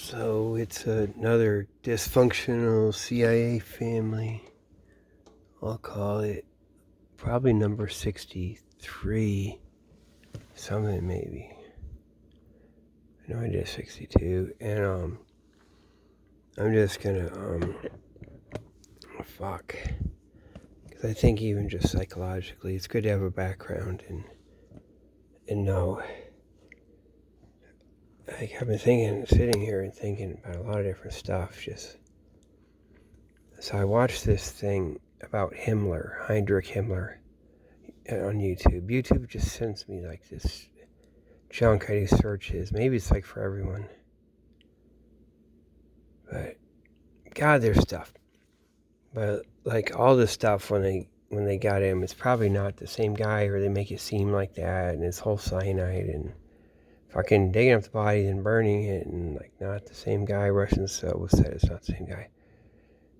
So it's another dysfunctional CIA family. I'll call it probably number 63, something maybe. No idea, 62. And I'm just gonna fuck. Because I think even just psychologically, it's good to have a background and know. Like I've been sitting here and thinking about a lot of different stuff. So I watched this thing about Heinrich Himmler, on YouTube. YouTube just sends me like this junk. I do searches. Maybe it's like for everyone. But God, there's stuff. But like all this stuff when they got him, it's probably not the same guy, or they make it seem like that, and it's whole cyanide and fucking digging up the body and burning it, and like not the same guy. Russians said it's not the same guy.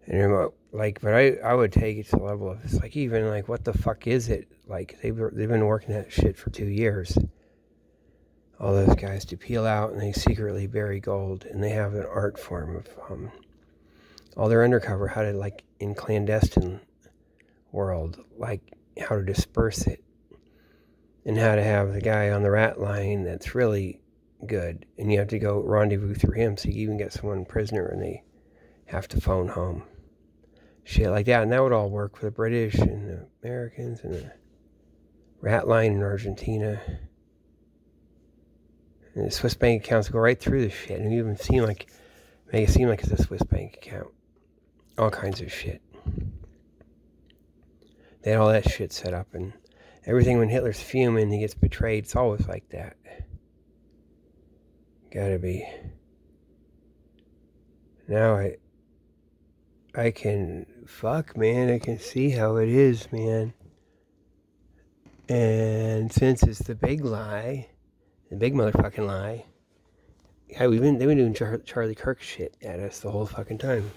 And like, but I would take it to the level of, it's like, even like, what the fuck is it? Like they've been working that shit for 2 years. All those guys to peel out, and they secretly bury gold, and they have an art form of all their undercover, how to, like, in clandestine world, like how to disperse it, and how to have the guy on the rat line that's really good, and you have to go rendezvous through him, so you even get someone prisoner and they have to phone home. Shit like that, and that would all work for the British and the Americans and the rat line in Argentina. And the Swiss bank accounts go right through the shit, and you even make it seem like it's a Swiss bank account. All kinds of shit. They had all that shit set up, and everything when Hitler's fuming, he gets betrayed. It's always like that. Gotta be. Now I can, fuck, man, I can see how it is, man. And since it's the big lie, the big motherfucking lie, yeah, they've been doing Charlie Kirk shit at us the whole fucking time.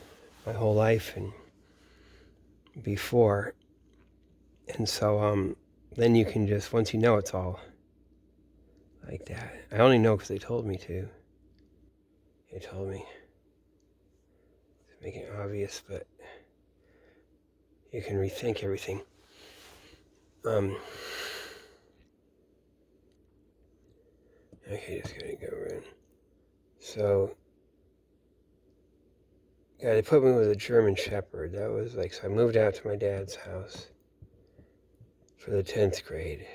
My whole life and before. And so, then you can just, once you know it's all like that. I only know because they told me to. They told me to make it obvious, but you can rethink everything. Okay, just gonna go in. So, yeah, they put me with a German Shepherd. That was like, so I moved out to my dad's house for the 10th grade.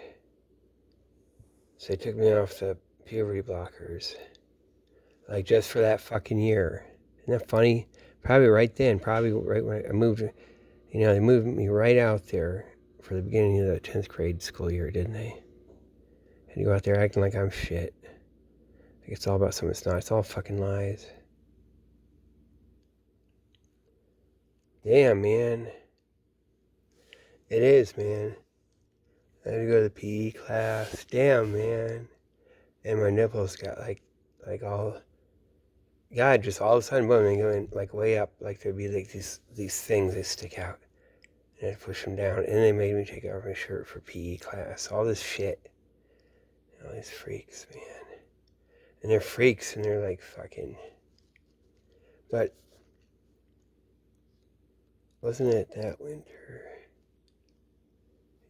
So they took me off the puberty blockers, like just for that fucking year. Isn't that funny? Probably right then, probably right when I moved, they moved me right out there for the beginning of the 10th grade school year, didn't they? And you go out there acting like I'm shit. Like it's all about something it's not. It's all fucking lies. Damn, man. It is, man. I had to go to the PE class. Damn, man. And my nipples got like all, God, just all of a sudden, boom, they going like way up. Like there'd be like these things that stick out. And I'd push them down. And they made me take off my shirt for PE class. All this shit. All these freaks, man. And they're freaks, and they're like fucking. But wasn't it that winter?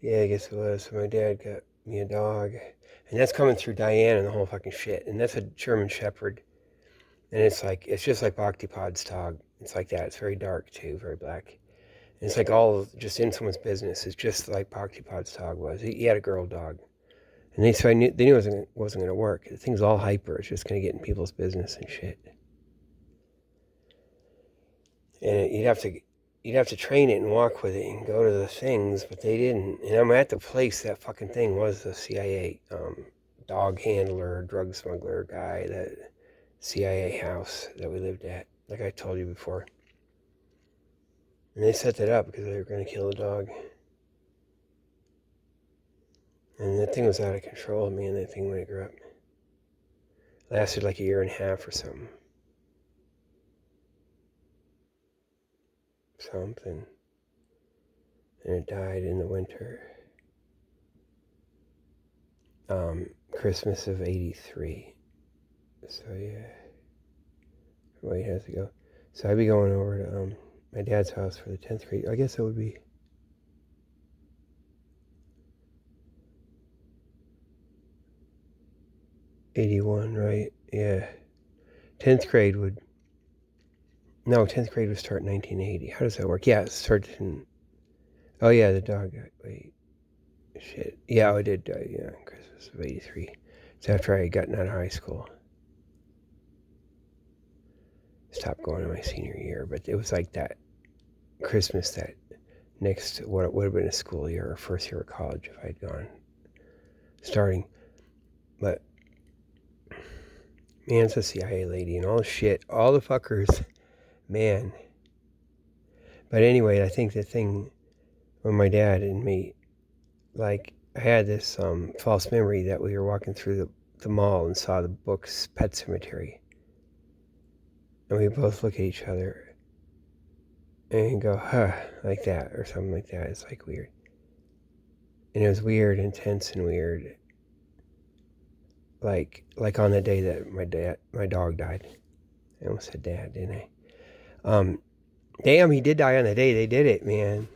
Yeah, I guess it was. So my dad got me a dog. And that's coming through Diane and the whole fucking shit. And that's a German Shepherd. And it's just like Bhakti Pod's dog. It's like that. It's very dark too, very black. And it's like all just in someone's business. It's just like Bhakti Pod's dog was. He had a girl dog. And they knew it wasn't going to work. The thing's all hyper. It's just going to get in people's business and shit. And you'd have to train it and walk with it and go to the things, but they didn't. And I'm at the place that fucking thing was the CIA dog handler, drug smuggler guy, that CIA house that we lived at, like I told you before. And they set that up because they were going to kill the dog. And that thing was out of control, man, that thing when it grew up. Lasted like a year and a half or something. And it died in the winter. Christmas of '83. So yeah. Well, he has to go. So I'd be going over to my dad's house for the 10th grade. I guess it would be 81, right? Yeah. 10th grade would... No, 10th grade would start in 1980. How does that work? Yeah, it starts in... Oh, yeah, the dog... Wait. Shit. Yeah, I did die, yeah, Christmas of 83. It's after I had gotten out of high school. Stopped going in my senior year, but it was like that Christmas that next, what would have been a school year or first year of college if I'd gone starting. But, man, it's a CIA lady and all the shit, all the fuckers, man. But anyway, I think the thing when my dad and me, like, I had this false memory that we were walking through the mall and saw the book's Pet Cemetery. And we both look at each other and go, huh, like that, or something like that. It's like weird. And it was weird, intense and weird. Like on the day that my dog died. I almost said dad, didn't I? Damn, he did die on the day they did it, man.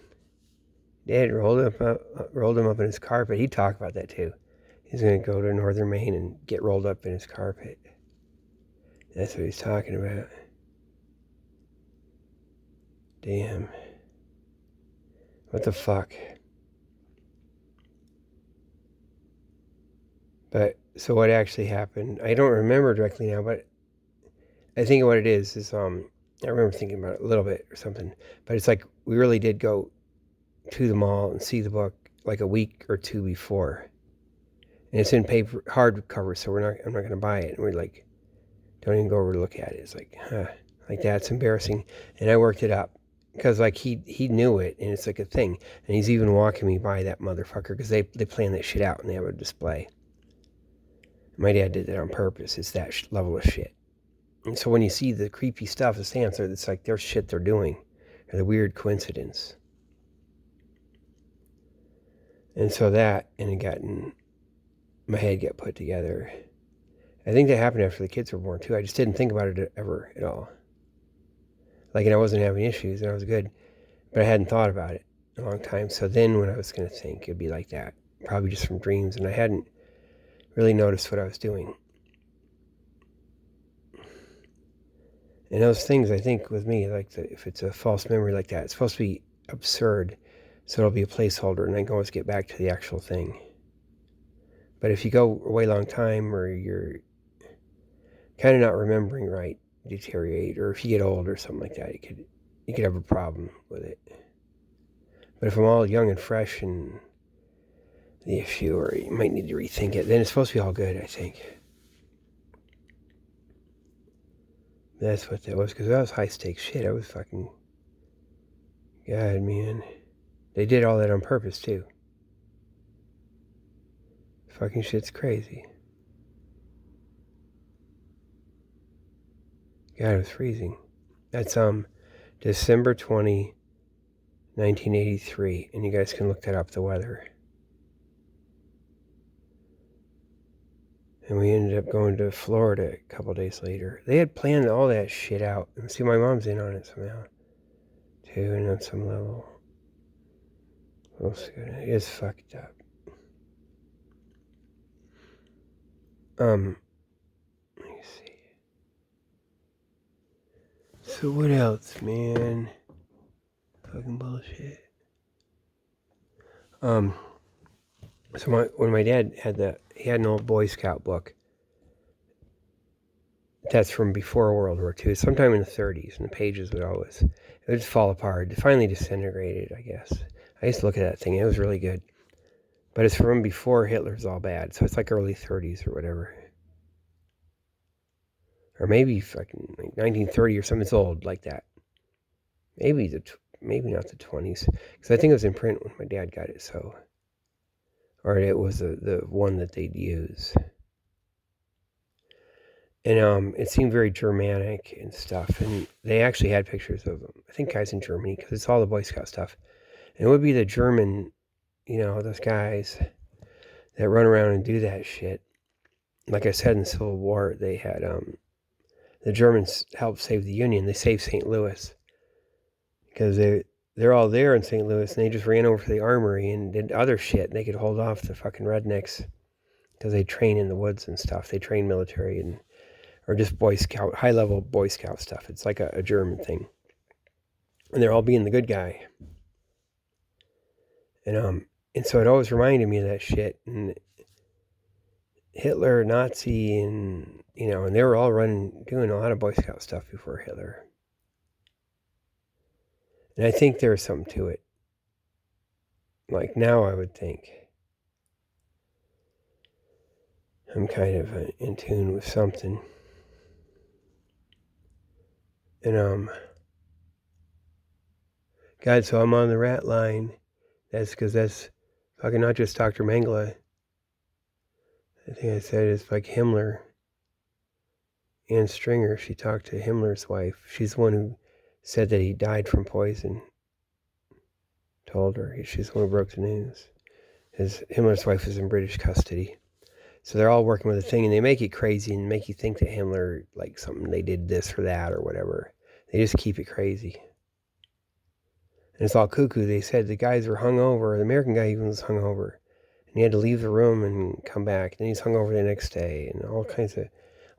Dad rolled him up in his carpet. He'd talk about that too. He's gonna go to northern Maine and get rolled up in his carpet. That's what he's talking about. Damn. What the fuck? But, so what actually happened, I don't remember directly now, but I think what it is, I remember thinking about it a little bit or something, but it's like we really did go to the mall and see the book like a week or two before. And it's in paper, hardcover, so I'm not going to buy it. And we're like, don't even go over to look at it. It's like, huh, like that's embarrassing. And I worked it up. Because like he knew it, and it's like a thing. And he's even walking me by that motherfucker, because they plan that shit out and they have a display. My dad did that on purpose. It's that level of shit. And so when you see the creepy stuff, the stamps, it's like there's shit they're doing. Or the weird coincidence. And so that, and it got in my head, got put together. I think that happened after the kids were born too. I just didn't think about it ever at all. Like, and I wasn't having issues, and I was good. But I hadn't thought about it in a long time. So then when I was going to think, it'd be like that. Probably just from dreams. And I hadn't really noticed what I was doing. And those things, I think, with me, like if it's a false memory like that, it's supposed to be absurd. So it'll be a placeholder, and I can always get back to the actual thing. But if you go a way long time, or you're kind of not remembering right, deteriorate, or if you get old or something like that, you could have a problem with it. But if I'm all young and fresh and the issue, or you might need to rethink it, then it's supposed to be all good, I think. That's what that was, because that was high stakes shit. I was fucking... God, man. They did all that on purpose, too. Fucking shit's crazy. God, it was freezing. That's December 20, 1983, and you guys can look that up, the weather. And we ended up going to Florida a couple days later. They had planned all that shit out. And see, my mom's in on it somehow, too, and on some level. It's fucked up. Let me see. So what else, man? Fucking bullshit. So when my dad had he had an old Boy Scout book. That's from before World War II, sometime in the 30s, and the pages it would just fall apart. It finally disintegrated, I guess. I used to look at that thing, it was really good. But it's from before Hitler's all bad, so it's like early 30s or whatever. Or maybe fucking like 1930 or something, it's old like that. Maybe not the 20s, because I think it was in print when my dad got it, so... Or it was the one that they'd use. And it seemed very Germanic and stuff, and they actually had pictures of them. I think guys in Germany, because it's all the Boy Scout stuff. And it would be the German, those guys that run around and do that shit. Like I said, in the Civil War, they had the Germans helped save the Union. They saved St. Louis because they're all there in St. Louis, and they just ran over to the armory and did other shit. They could hold off the fucking rednecks because they train in the woods and stuff. They train military and or just Boy Scout, high-level Boy Scout stuff. It's like a German thing. And they're all being the good guy. And so it always reminded me of that shit. And Hitler, Nazi, and, and they were all doing a lot of Boy Scout stuff before Hitler. And I think there's something to it. Like now I would think. I'm kind of in tune with something. And, God, so I'm on the rat line. That's because that's fucking not just Dr. Mengele. I think I said it's like Himmler. Ann Stringer, she talked to Himmler's wife. She's the one who said that he died from poison. Told her. She's the one who broke the news. Himmler's wife is in British custody. So they're all working with a thing, and they make it crazy and make you think that Himmler, like something, they did this or that or whatever. They just keep it crazy. And it's all cuckoo. They said the guys were hungover. The American guy even was hungover. And he had to leave the room and come back. Then he's hungover the next day and all kinds of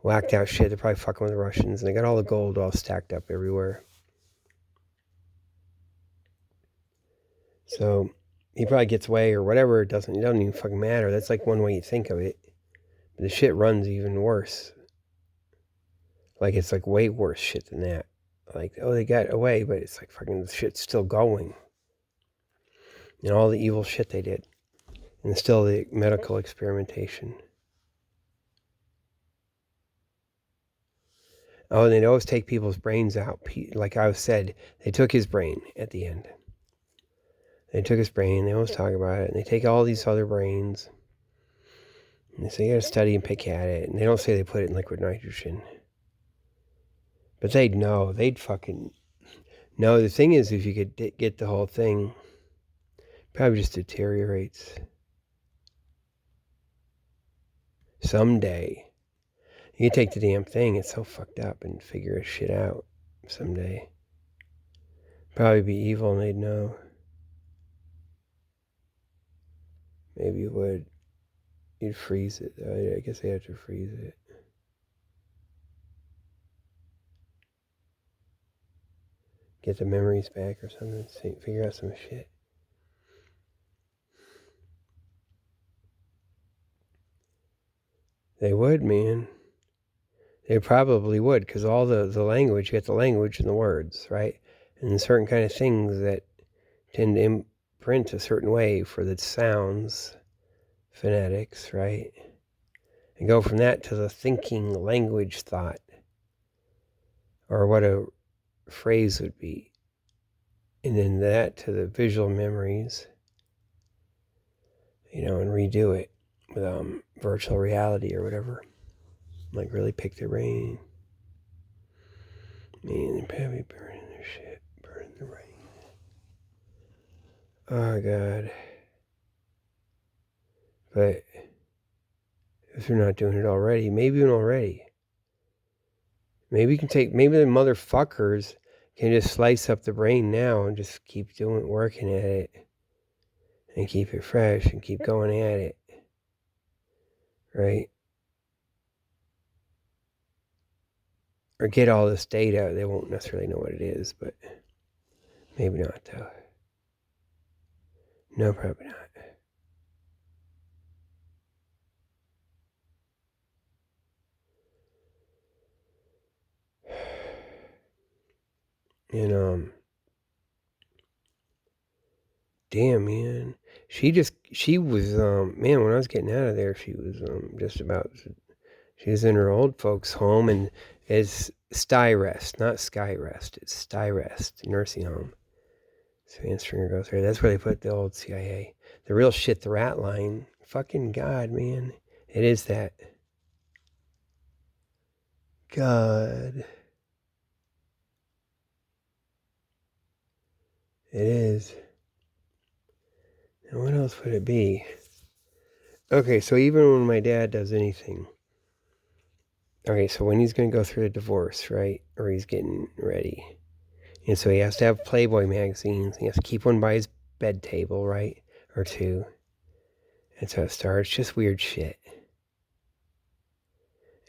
whacked out shit. They're probably fucking with the Russians. And they got all the gold all stacked up everywhere. So he probably gets away or whatever. It doesn't even fucking matter. That's like one way you think of it. But the shit runs even worse. Like it's like way worse shit than that. Like, oh, they got away, but it's like fucking the shit's still going. And all the evil shit they did. And still the medical experimentation. Oh, and they'd always take people's brains out. Like I said, they took his brain at the end. They took his brain. They always talk about it. And they take all these other brains. And they say, you gotta study and pick at it. And they don't say they put it in liquid nitrogen. But they'd know. They'd fucking know. The thing is, if you could get the whole thing, it probably just deteriorates. Someday. You take the damn thing, it's so fucked up, and figure shit out someday. Probably be evil and they'd know. Maybe you would. You'd freeze it. I guess they have to freeze it. Get the memories back or something. Figure out some shit. They would, man. They probably would, because all the language, you get the language and the words, right? And certain kind of things that tend to imprint a certain way for the sounds, phonetics, right? And go from that to the thinking language thought, or what a phrase would be. And then that to the visual memories, and redo it with virtual reality or whatever. Like really pick their brain. Man, they probably burning their shit, burning the brain. Oh God. But if they're not doing it already, maybe even already. Maybe the motherfuckers can just slice up the brain now and just keep working at it. And keep it fresh and keep going at it. Right? Or get all this data. They won't necessarily know what it is, but maybe not though. No, probably not. And damn, man, she was man, when I was getting out of there, she was just about. She was in her old folks' home, and it's Styrest, not Skyrest. It's Styrest nursing home. So Ann Stringer goes there. That's where they put the old CIA. The real shit, the rat line. Fucking God, man. It is that. God. It is. And what else would it be? Okay, so even when my dad does anything, Okay, so when he's going to go through the divorce, right? Or he's getting ready. And so he has to have Playboy magazines. He has to keep one by his bed table, right? Or two. And so it starts just weird shit.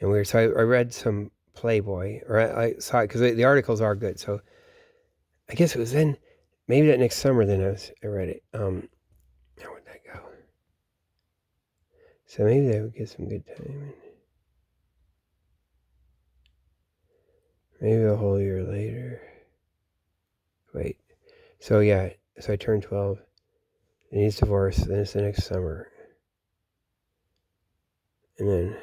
And weird. So I read some Playboy, or I saw it because the articles are good. So I guess it was then, maybe that next summer. Then I read it. How would that go? So maybe they would get some good time. Maybe a whole year later. Wait. So yeah. So I turned 12. Then he's divorced. Then it's the next summer. And then,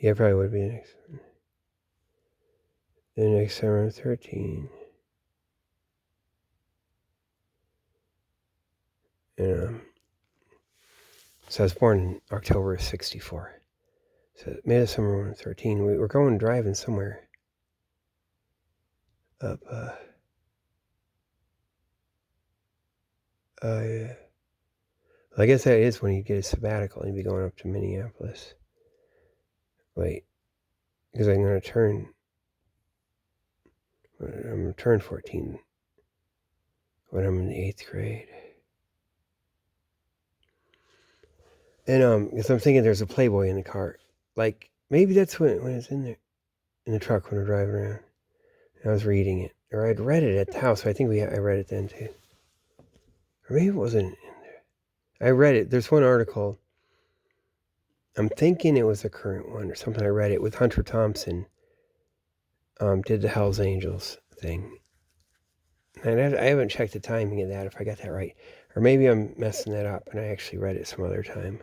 yeah, probably would be next. Then next summer I'm 13. And so I was born in October of 64. So maybe the summer when I'm 13. We were going driving somewhere up, yeah. I guess that is when you get a sabbatical and you'd be going up to Minneapolis. Wait, because I'm going to turn 14 when I'm in the 8th grade. And because I'm thinking there's a Playboy in the car. Like, maybe that's when it's in there, in the truck when we're driving around. And I was reading it. Or I'd read it at the house, so I think I read it then too. Or maybe it wasn't in there. I read it. There's one article. I'm thinking it was a current one or something. I read it with Hunter Thompson. Did the Hells Angels thing. And I haven't checked the timing of that, if I got that right. Or maybe I'm messing that up and I actually read it some other time.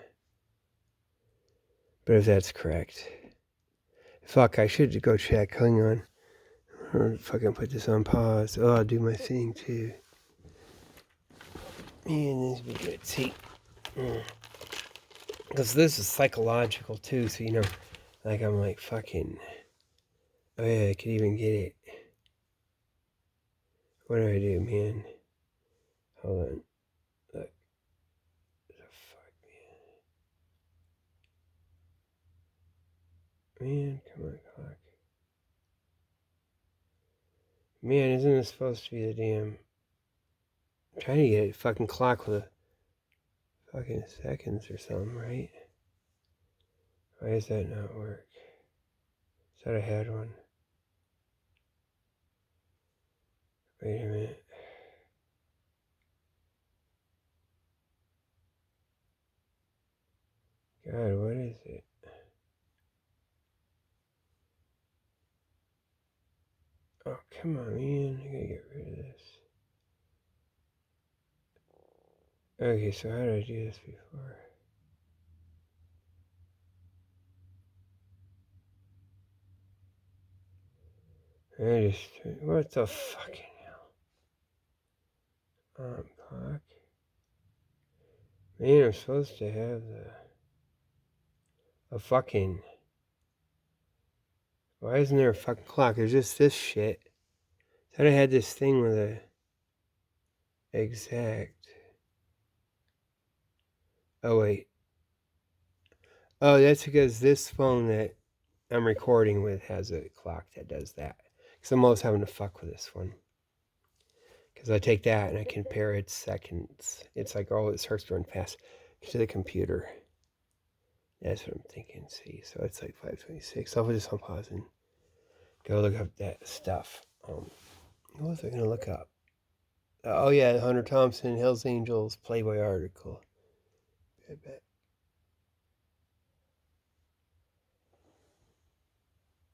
But if that's correct. Fuck, I should go check. Hang on. Or fucking put this on pause. Oh, I'll do my thing too. Man, this would be good. See, because this is psychological too, so like I'm like fucking. Oh yeah, I could even get it. What do I do, man? Hold on. Look. What the fuck, man? Man, come on, clock. Man, isn't this supposed to be the damn... I'm trying to get a fucking clock with a fucking seconds or something, right? Why does that not work? Thought I had one. Wait a minute. God, what is it? Oh, come on, man. I gotta get rid of this. Okay, so how did I do this before? What the fucking hell? Clock. Man, I'm supposed to have a fucking... Why isn't there a fucking clock? There's just this shit. Thought I had this thing with a exact. Oh wait. Oh, that's because this phone that I'm recording with has a clock that does that. Because I'm always having to fuck with this one. Because I take that and I compare its seconds. It's like, oh, it starts to run fast to the computer. That's what I'm thinking. See, so it's like 5:26. I'll put this on pause and go look up that stuff. What was I gonna look up? Oh yeah, Hunter Thompson, Hells Angels, Playboy article. I bet.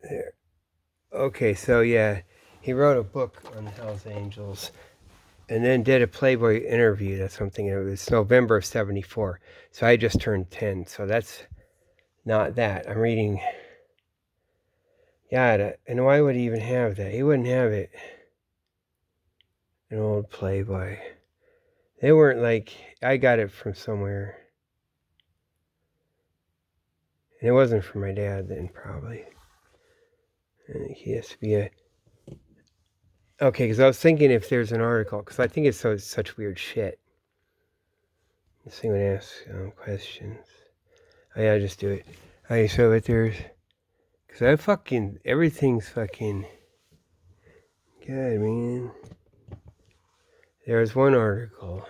There. Okay, so yeah, he wrote a book on the Hells Angels and then did a Playboy interview. That's something. It was November of 74. So I just turned 10. So that's not that. I'm reading. Yeah, and why would he even have that? He wouldn't have it. An old Playboy. They weren't like, I got it from somewhere. And it wasn't from my dad then, probably. And he has to be a... Okay, because I was thinking if there's an article, because I think it's such weird shit. This thing would ask questions. Oh yeah, just do it. Okay, so but there's, cause I fucking, everything's fucking, God, man. There was one article.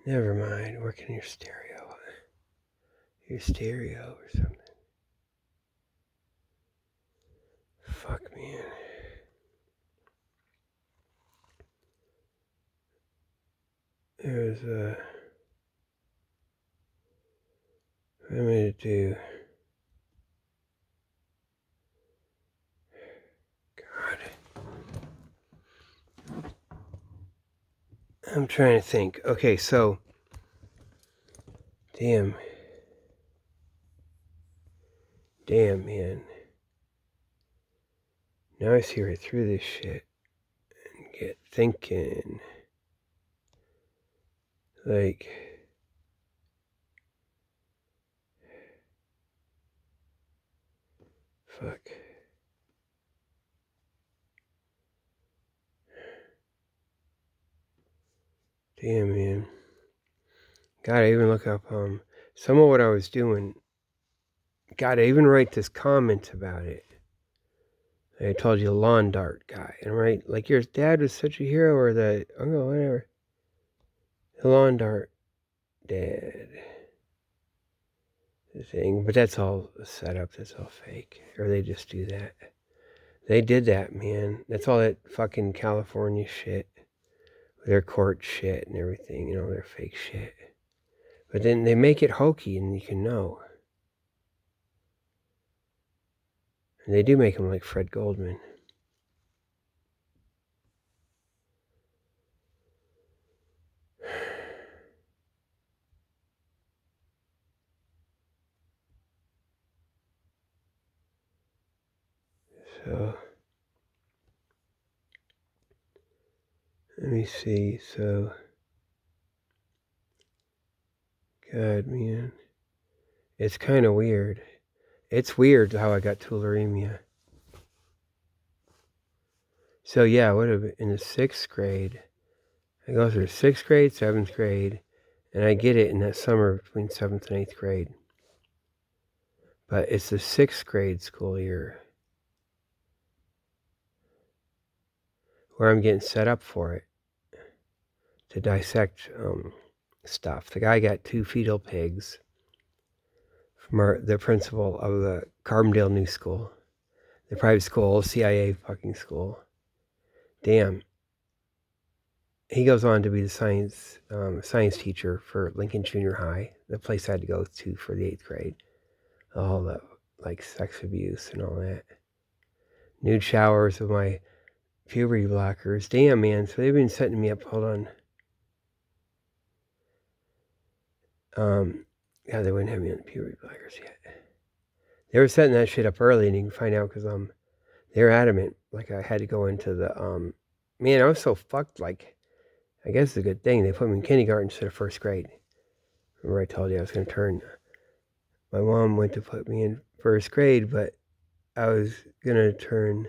Never mind, working your stereo. Your stereo or something. Fuck, man. There's what am I gonna do? God. I'm trying to think. Okay, so. Damn. Damn, man. Now I see right through this shit and get thinking. Like. Fuck. Damn, man. God, I even look up some of what I was doing. God, I even write this comment about it. I told you the lawn dart guy, and right, like your dad was such a hero, or the uncle, whatever. The lawn dart dad thing, but that's all set up. That's all fake, or they just do that. They did that, man. That's all that fucking California shit, their court shit and everything. You know, their fake shit. But then they make it hokey, and you can know. And they do make him like Fred Goldman. So, let me see. So, God, man. It's kind of weird. It's weird how I got tularemia. So, yeah, what in the 6th grade, I go through 6th grade, 7th grade, and I get it in that summer between 7th and 8th grade. But it's the 6th grade school year where I'm getting set up for it to dissect stuff. The guy got 2 fetal pigs from the principal of the Carbondale New School, the private school, CIA fucking school. Damn. He goes on to be the science teacher for Lincoln Junior High, the place I had to go to for the 8th grade. All the like sex abuse and all that. Nude showers with my puberty blockers. Damn, man. So they've been setting me up. Hold on. Yeah, they wouldn't have me on the puberty blockers yet. They were setting that shit up early, and you can find out because they're adamant. Like I had to go into the man, I was so fucked. Like I guess it's a good thing they put me in kindergarten instead of 1st grade. Remember I told you I was going to turn. My mom went to put me in 1st grade, but I was going to turn.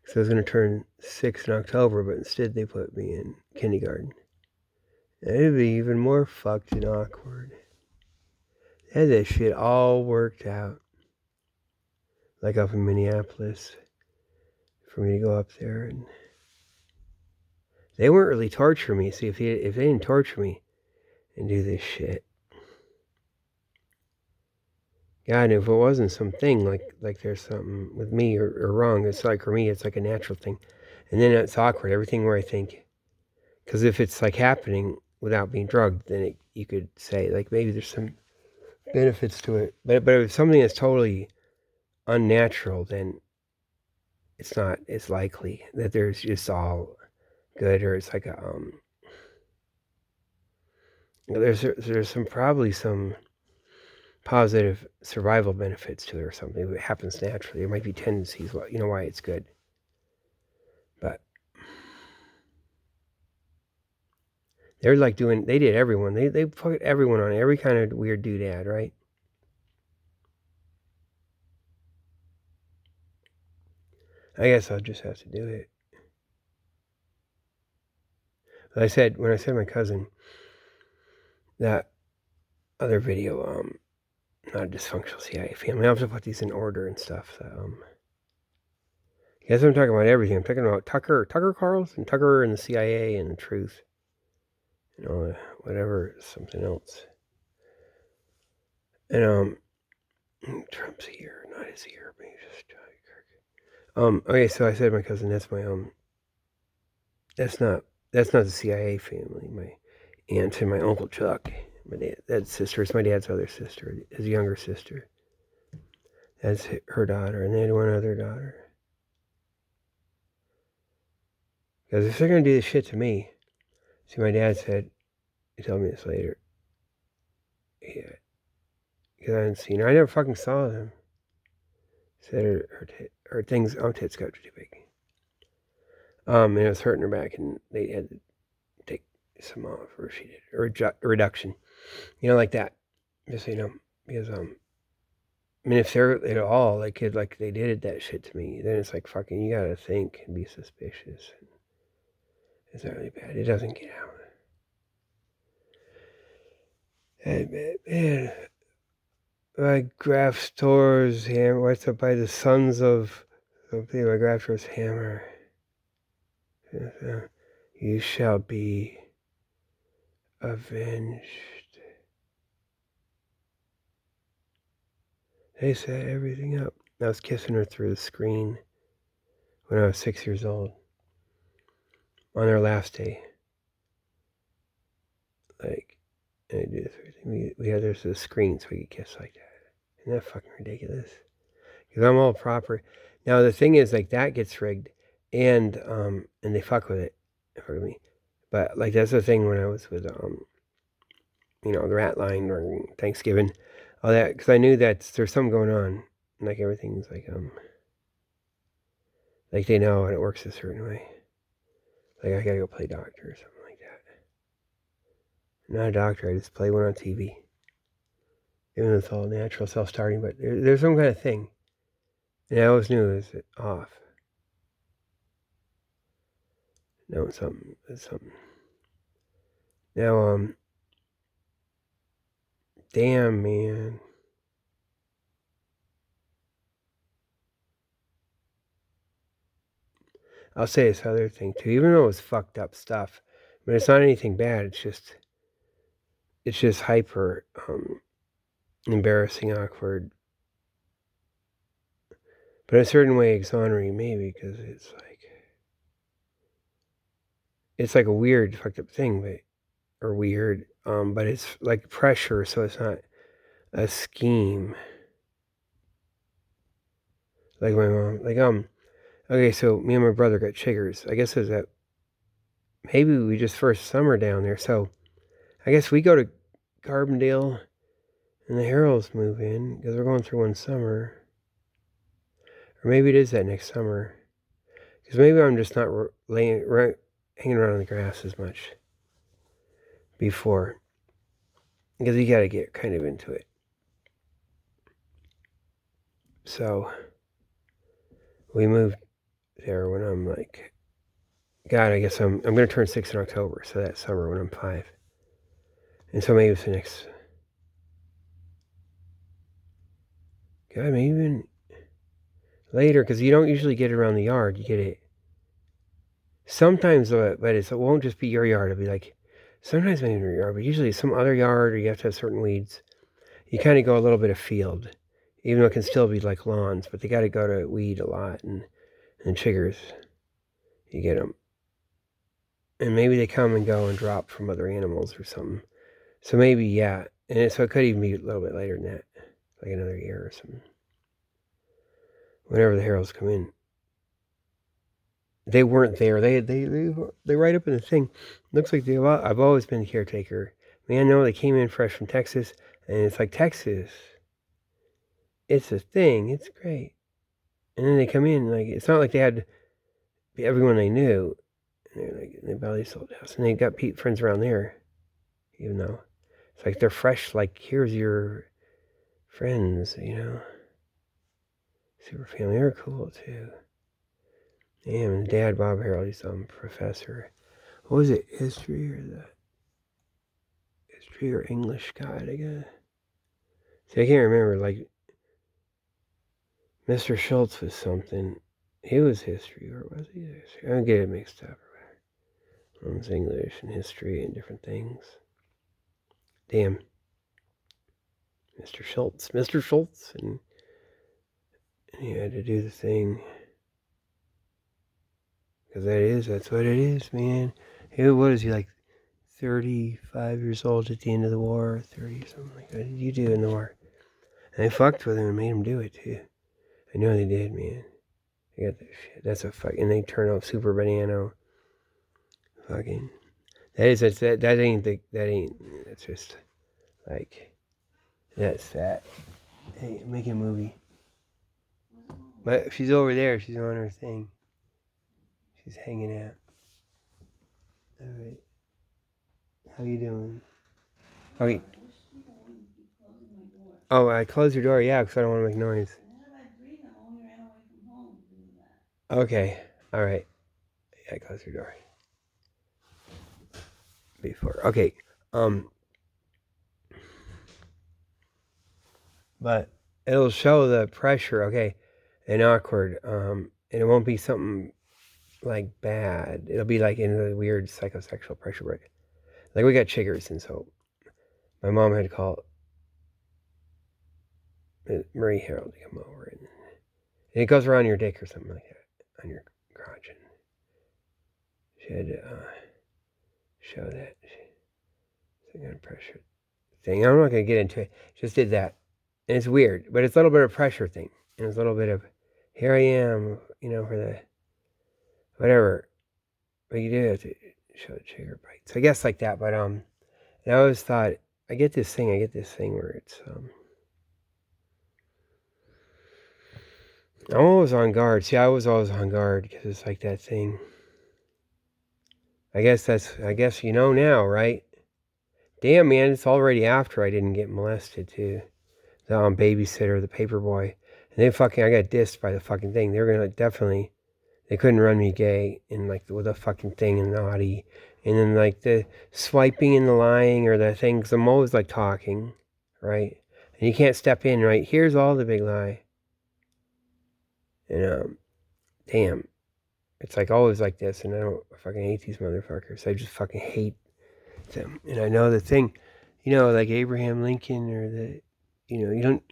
So I was going to turn 6 in October, but instead they put me in kindergarten. And it'd be even more fucked and awkward. They had that shit all worked out. Like up in Minneapolis. For me to go up there. And they weren't really torturing me. See, if they didn't torture me and do this shit. God, if it wasn't something like there's something with me or wrong, it's like for me, it's like a natural thing. And then it's awkward. Everything where I think, because if it's like happening without being drugged, then you could say like maybe there's some benefits to it. But if it's something that's totally unnatural, then it's not. It's likely that there's just all good, or it's like a there's probably some positive survival benefits to it or something. If it happens naturally, there might be tendencies. You know why it's good, but they're like doing. They did everyone. They put everyone on every kind of weird doodad, right? I guess I'll just have to do it. when I said my cousin, that other video, not a dysfunctional CIA family. I have to put these in order and stuff. So, guess I'm talking about everything. I'm talking about Tucker Carlson, Tucker and the CIA and the truth. Whatever, something else. And Trump's here, not his ear. Okay, so I said my cousin. That's my That's not the CIA family. My aunt and my uncle Chuck. My dad's sister. It's my dad's other sister, his younger sister. That's her daughter, and they had one other daughter. Because if they're gonna do this shit to me, see, my dad said, he told me this later. Yeah, because I hadn't seen her. I never fucking saw them. Said her things, tits got too big. And it was hurting her back, and they had to take some off, or she did, or a reduction, like that. Just so you know, because I mean, if they're at all like they did that shit to me, then it's like fucking. You gotta think and be suspicious. It's not really bad. It doesn't get out. Man, my Graf Store's hammer. What's up by the sons of something? My Graf Store's hammer. You shall be avenged. They set everything up. I was kissing her through the screen when I was 6 years old. On their last day. Like, and I do this everything. We had this screen so we could kiss like that. Isn't that fucking ridiculous? Because I'm all proper. Now the thing is, like, that gets rigged, and they fuck with it. Fuck with me. But like that's the thing when I was with the rat line during Thanksgiving, all that, because I knew that there's something going on. Like everything's like they know and it works a certain way. Like I gotta go play doctor or something like that. I'm not a doctor, I just play one on TV. Even though it's all natural, self-starting, but there's some kind of thing. And I always knew it was off. No, it's something. Now, damn, man. I'll say this other thing too, even though it's fucked up stuff. I mean, it's not anything bad. It's just hyper embarrassing, awkward, but in a certain way exonerating me because it's like a weird fucked up thing, but it's like pressure, so it's not a scheme. Like my mom, okay, so me and my brother got chiggers. I guess it was that maybe we just first summer down there, so I guess we go to Carbondale and the Heralds move in because we're going through one summer. Or maybe it is that next summer. Because maybe I'm just not hanging around on the grass as much before. Because you got to get kind of into it. So we moved there when I'm like, God, I guess I'm going to turn 6 in October. So that summer when I'm 5. And so maybe it's the next. God, maybe even later. Because you don't usually get it around the yard. You get it sometimes, but it won't just be your yard. It'll be like, sometimes maybe your yard, but usually some other yard, or you have to have certain weeds. You kind of go a little bit of field, even though it can still be like lawns, but they got to go to weed a lot, and chiggers, you get them. And maybe they come and go and drop from other animals or something. So maybe, yeah. And so it could even be a little bit later than that, like another year or something. Whenever the heralds come in. They weren't there. They right up in the thing. Looks like I've always been the caretaker. I mean, I know they came in fresh from Texas, and it's like, Texas, it's a thing. It's great. And then they come in, like, it's not like they had everyone they knew. And they're like, they barely sold house. And they got friends around there, even though it's like they're fresh, like, here's your friends, Super family. They're cool, too. Damn, and Dad, Bob Harold, he's professor. what was it? History or English guide, I guess. See, I can't remember. Like, Mr. Schultz was something. He was history, or was he history? I get it mixed up. One was English and history and different things. Damn. Mr. Schultz, and he had to do the thing. Because that's what it is, man. What is he, like 35 years old at the end of the war? 30, something like that. What did you do in the war? And they fucked with him and made him do it, too. I know they did, man. They got that shit. That's a fuck. And they turn out Super Banana. Fucking. That's just, like, that's that. Hey, make a movie. But she's over there. She's on her thing. She's hanging out. Alright. How you doing? Okay. Oh, I closed your door, yeah, because I don't want to make noise. Okay. Alright. Yeah, I closed your door. Before. Okay. But it'll show the pressure, okay, and awkward. And it won't be something like bad. It'll be like in the weird psychosexual pressure break. Like we got chiggers, and so my mom had called Marie Harold to come over, and it goes around your dick or something like that, on your crotch. And she had to show that kind of pressure thing. I'm not going to get into it. Just did that. And it's weird, but it's a little bit of pressure thing. And it's a little bit of, here I am, for the, whatever. But you do have to show the trigger bite. So I guess like that. But, and I always thought, I get this thing where it's, I'm always on guard. See, I was always on guard because it's like that thing. I guess now, right? Damn, man, it's already after I didn't get molested, too. The babysitter, the paper boy. And I got dissed by the fucking thing. They were going to definitely, they couldn't run me gay and like with a fucking thing and naughty. And then like the swiping and the lying or the thing, because I'm always like talking, right? And you can't step in, right? Here's all the big lie. And damn. It's like always like this, and I fucking hate these motherfuckers. I just fucking hate them. And I know the thing, like Abraham Lincoln or you don't,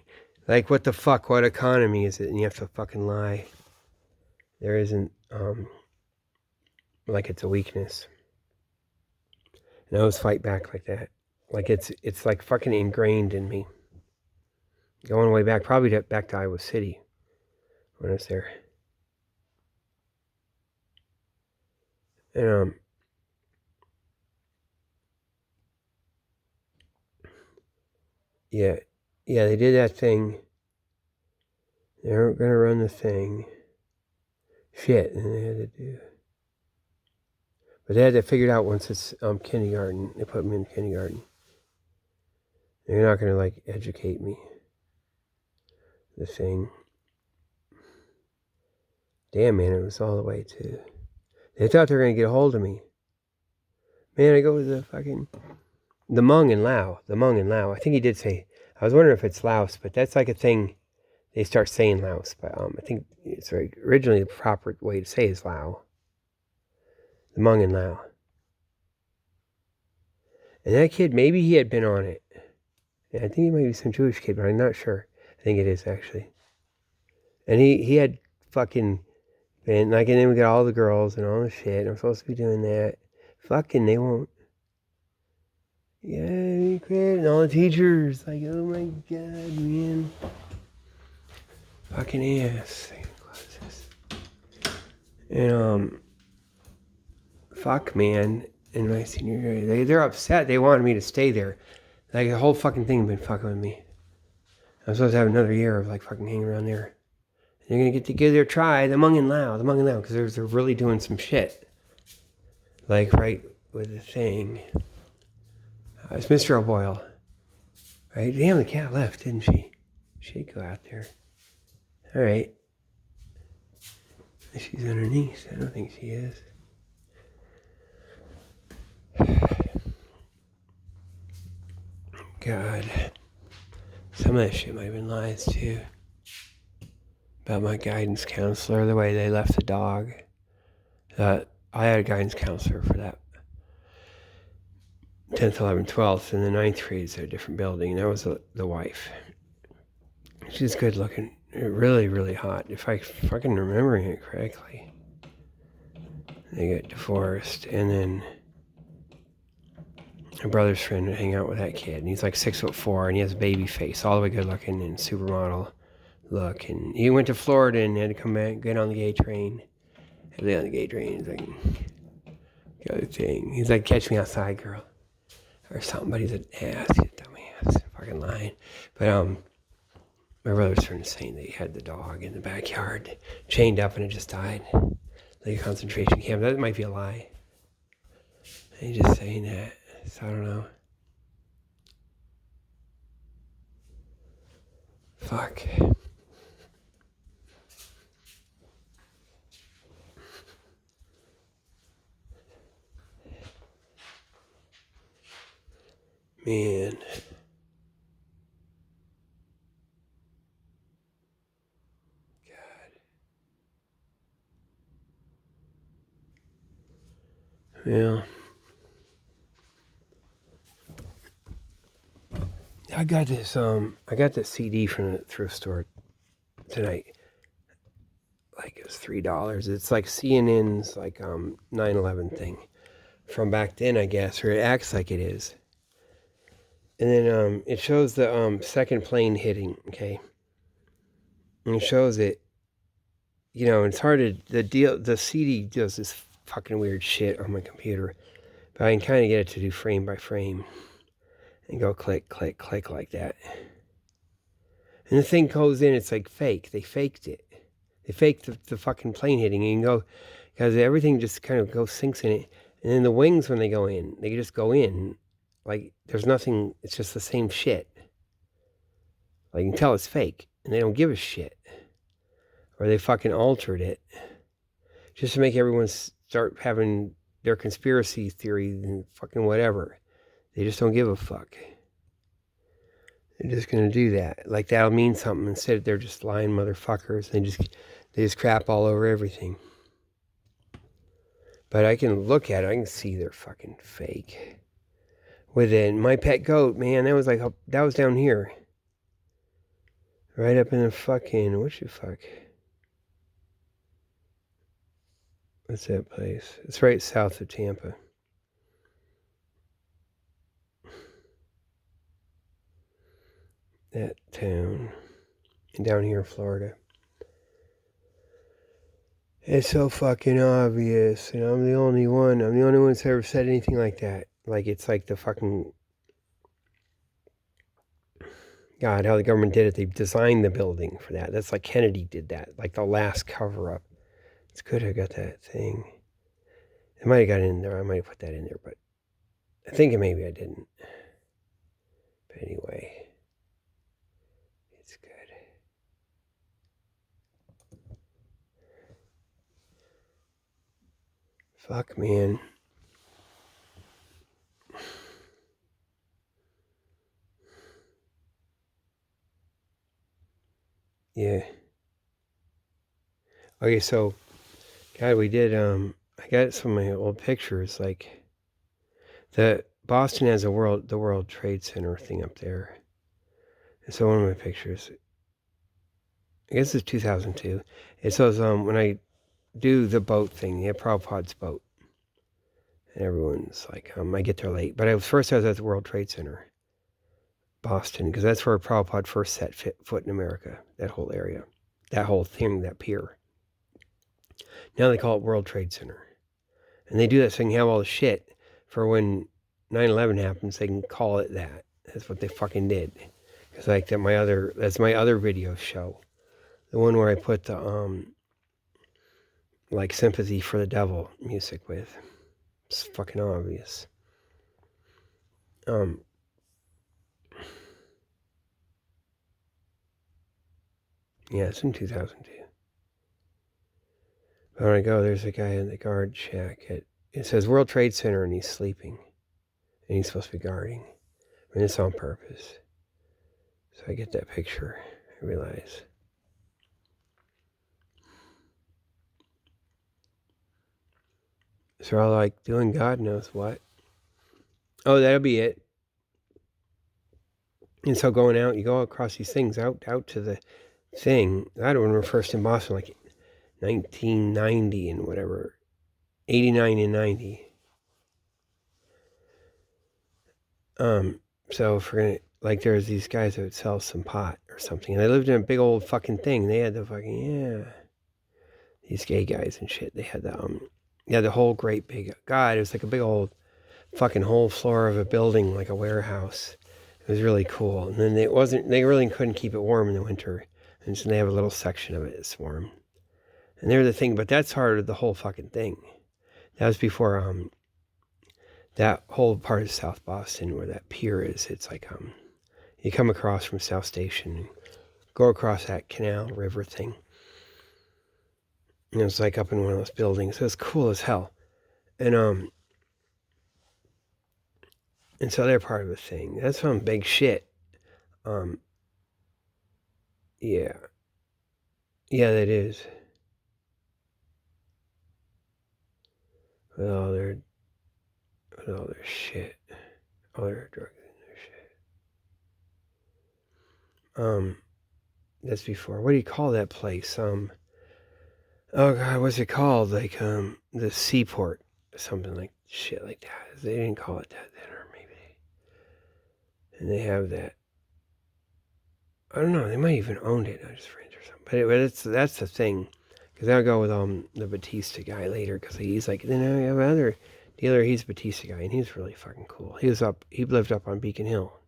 like what the fuck, what economy is it? And you have to fucking lie. There isn't, like it's a weakness. And I always fight back like that. Like it's like fucking ingrained in me. Going way back, probably back to Iowa City when I was there. And, yeah, they did that thing. They weren't going to run the thing. Shit, and they had to do. But they had to figure it out once it's kindergarten. They put me in kindergarten. They're not going to like educate me. The thing. Damn, man, it was all the way to. They thought they were going to get a hold of me. Man, I go to the fucking. The Hmong and Lao. I think he did say. I was wondering if it's Laos, but that's like a thing. They start saying Laos, but I think it's originally the proper way to say is Lao. The Hmong and Lao. And that kid, maybe he had been on it. Yeah, I think he might be some Jewish kid, but I'm not sure. I think it is, actually. And he had fucking been, like, and then we got all the girls and all the shit. I'm supposed to be doing that. Fucking, they won't. Yeah, quit. And all the teachers, like, oh my god, man. Fucking ass. And, fuck, man. In my senior year, they're upset. They wanted me to stay there. Like, the whole fucking thing been fucking with me. I'm supposed to have another year of, like, fucking hanging around there. And they're going to get together, try the Hmong and Lao, because they're really doing some shit. Like, right with the thing. It's Mr. O'Boyle. Right? Damn, the cat left, didn't she? She'd go out there. Alright. She's underneath. I don't think she is. God. Some of that shit might have been lies, too. About my guidance counselor, the way they left the dog. I had a guidance counselor for that 10th, 11th, 12th, and the 9th grade is at a different building. That was the wife. She's good looking. Really, really hot, if I fucking remembering it correctly. They got divorced, and then my brother's friend would hang out with that kid, and he's like 6'4", and he has a baby face, all the way good looking and supermodel look. And he went to Florida and had to come back, get on the gay train. He's on the gay train. He's like, the other thing. He's like, catch me outside, girl, or something. But he's an ass, he's a dumbass, fucking lying. But my brother's friend is saying that he had the dog in the backyard, chained up, and it just died. Like a concentration camp. That might be a lie. He's just saying that. So I don't know. Fuck. Man. God. Yeah. I got this CD from the thrift store tonight. Like it was $3. It's like CNN's like 9/11 thing from back then, I guess, or it acts like it is. And then it shows the second plane hitting, okay? And it shows it, you know, it's hard to the CD does this fucking weird shit on my computer, but I can kind of get it to do frame by frame and go click, click, click like that. And the thing goes in, it's like fake. They faked it. They faked the fucking plane hitting, and you can go, because everything just kind of sinks in it. And then the wings, when they go in, they just go in. Like, there's nothing, it's just the same shit. Like, you can tell it's fake, and they don't give a shit. Or they fucking altered it. Just to make everyone start having their conspiracy theories and fucking whatever. They just don't give a fuck. They're just gonna do that. Like, that'll mean something. Instead, they're just lying motherfuckers. They just crap all over everything. But I can look at it. I can see they're fucking fake. Within my pet goat, man, that was down here. Right up in the fucking, what's that place? It's right south of Tampa. That town. And down here in Florida. It's so fucking obvious, and I'm the only one that's ever said anything like that. Like, it's like the fucking, God, how the government did it. They designed the building for that. That's like Kennedy did that, like the last cover-up. It's good I got that thing. I might have got it in there. I might have put that in there, but I think maybe I didn't. But anyway, it's good. Fuck, man. Yeah. Okay, so, God, we did, I got some of my old pictures, like, Boston has the World Trade Center thing up there. And so one of my pictures, I guess it's 2002, it says, when I do the boat thing, the Prabhupada's boat, and everyone's like, I get there late, but I was at the World Trade Center, Boston, because that's where Prabhupada first set foot in America, that whole area, that whole thing, that pier. Now they call it World Trade Center. And they do that so they can have all the shit for when 9/11 happens, they can call it that. That's what they fucking did. Because like that's my other video show. The one where I put the, like, Sympathy for the Devil music with. It's fucking obvious. Yeah, it's in 2002. But when I go, there's a guy in the guard shack. It says World Trade Center, and he's sleeping. And he's supposed to be guarding. And it's on purpose. So I get that picture. I realize. So I like doing God knows what. Oh, that'll be it. And so going out, you go across these things out to the thing. That one were first in Boston, like 1990 and whatever, 89 and 90. So for like there's these guys that would sell some pot or something, and they lived in a big old fucking thing. They had the fucking these gay guys and shit. They had the whole great big God. It was like a big old fucking whole floor of a building, like a warehouse. It was really cool. And then they really couldn't keep it warm in the winter, and so they have a little section of it that's warm. And they're the thing, but that's part of the whole fucking thing. That was before that whole part of South Boston where that pier is. It's like you come across from South Station and go across that canal river thing. And it was like up in one of those buildings. It was cool as hell. And so they're part of the thing. That's some big shit. Yeah. Yeah, that is. With all their shit. All their drugs and their shit. That's before. What do you call that place? Oh God, what's it called? Like the Seaport, something like shit like that. They didn't call it that then, or maybe. And they have that. I don't know. They might even owned it, not just friends or something. But that's the thing, because I'll go with the Batista guy later, because he's like, then I have another dealer. He's a Batista guy, and he's really fucking cool. He lived up on Beacon Hill,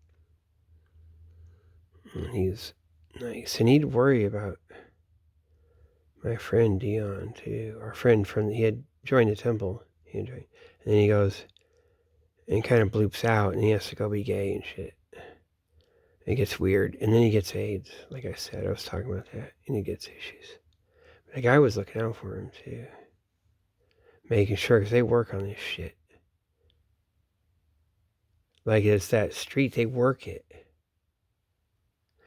and he's nice. And he'd worry about my friend Dion too. Our friend he had joined the temple. And then he goes and kind of bloops out, and he has to go be gay and shit. It gets weird, and then he gets AIDS. Like I said, I was talking about that, and he gets issues. But the guy was looking out for him too, making sure, because they work on this shit. Like it's that street, they work it.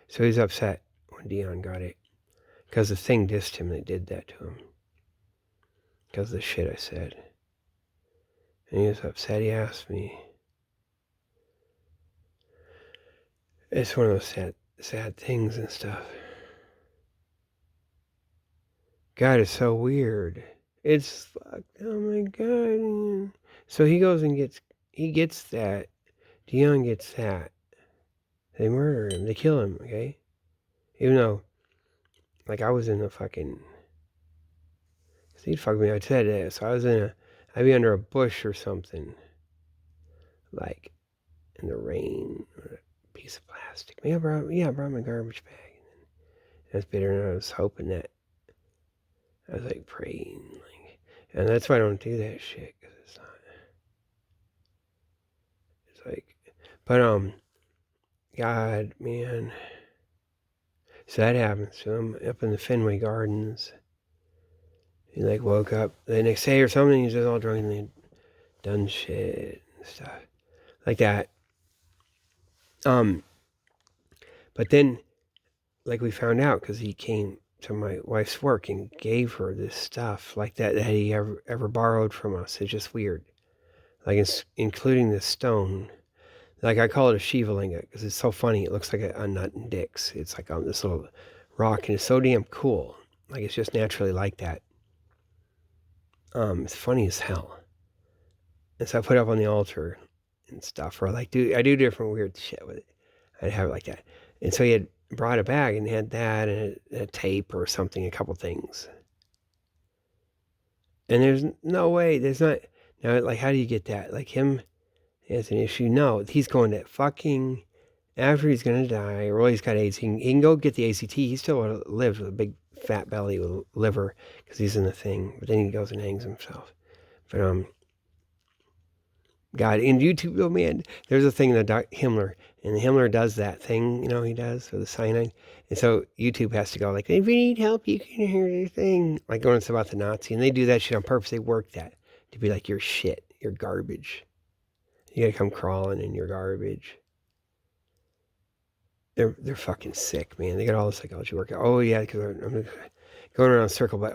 So he's upset when Dion got it, because the thing dissed him. They did that to him because of the shit I said, and he was upset. He asked me. It's one of those sad things and stuff. God, it's so weird. It's fucked. Oh my God. So he goes and gets that. Dion gets that. They murder him. They kill him, okay? Even though, like, I was in a fucking. Cause he'd fuck me. I said that. So I'd be under a bush or something. Like, in the rain. Or a piece of plastic. I brought my garbage bag. And that's bitter, and I was hoping that. I was like praying, like, and that's why I don't do that shit, because it's not. It's like, but God, man. So that happens. So I'm up in the Fenway Gardens. He like woke up the next day or something. He's just all drunk and they done shit and stuff like that. But then, like we found out, because he came to my wife's work and gave her this stuff like that he ever borrowed from us. It's just weird. Like it's including this stone. Like I call it a Shiva linga because it's so funny. It looks like a nut and dicks. It's like on this little rock, and it's so damn cool. Like it's just naturally like that. It's funny as hell. And so I put it up on the altar and stuff, or like I do different weird shit with it. I'd have it like that. And so he had brought a bag and had that and a tape or something, a couple things. And there's no way, there's not, now like how do you get that? Like him has an issue. No, he's going to fucking, after he's going to die, or well, he's got AIDS, he can go get the ACT. He still lives with a big fat belly with a liver because he's in the thing. But then he goes and hangs himself. But God, in YouTube, oh man, there's a thing that Himmler, and Himmler does that thing, he does with the cyanide. And so YouTube has to go like, if you need help, you can hear the thing. Like when it's about the Nazi, and they do that shit on purpose. They work that to be like, you're shit, you're garbage. You gotta come crawling in your garbage. they're fucking sick, man. They got all the psychology work out. Oh yeah, because I'm going around in a circle. But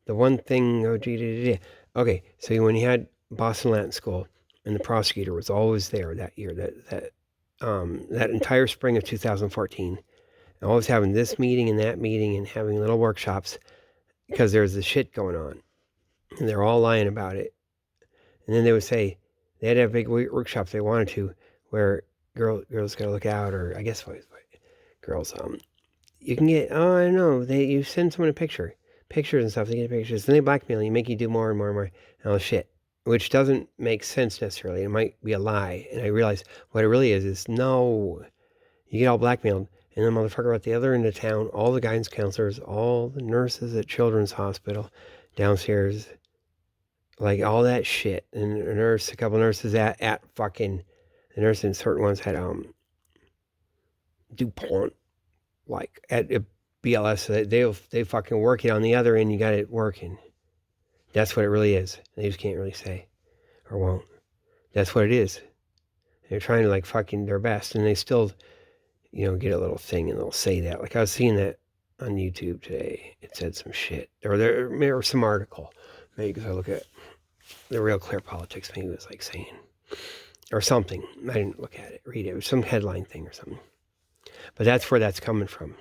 the one thing, okay. So when you had Boston Latin School, and the prosecutor was always there that year, that entire spring of 2014, and always having this meeting and that meeting and having little workshops because there's this shit going on, and they're all lying about it. And then they would say they had to have big workshops they wanted to, where girls got to look out, or I guess girls, you can get, oh, I don't know, you send someone pictures and stuff, they get pictures, then they blackmail you, make you do more and more and more, and all this shit, which doesn't make sense necessarily. It might be a lie, and I realize what it really is no, you get all blackmailed, and the motherfucker at the other end of town, all the guidance counselors, all the nurses at Children's Hospital downstairs, like all that shit, and a couple nurses at fucking, the nurses in certain ones had DuPont, like at BLS, they fucking work it on the other end. You got it working. That's what it really is. They just can't really say or won't. That's what it is. They're trying to like fucking their best, and they still, get a little thing and they'll say that. Like I was seeing that on YouTube today. It said some shit, or there was some article. Maybe because I look at the Real Clear Politics, maybe it was like saying or something. I didn't look at it, read it. It was some headline thing or something. But that's where that's coming from.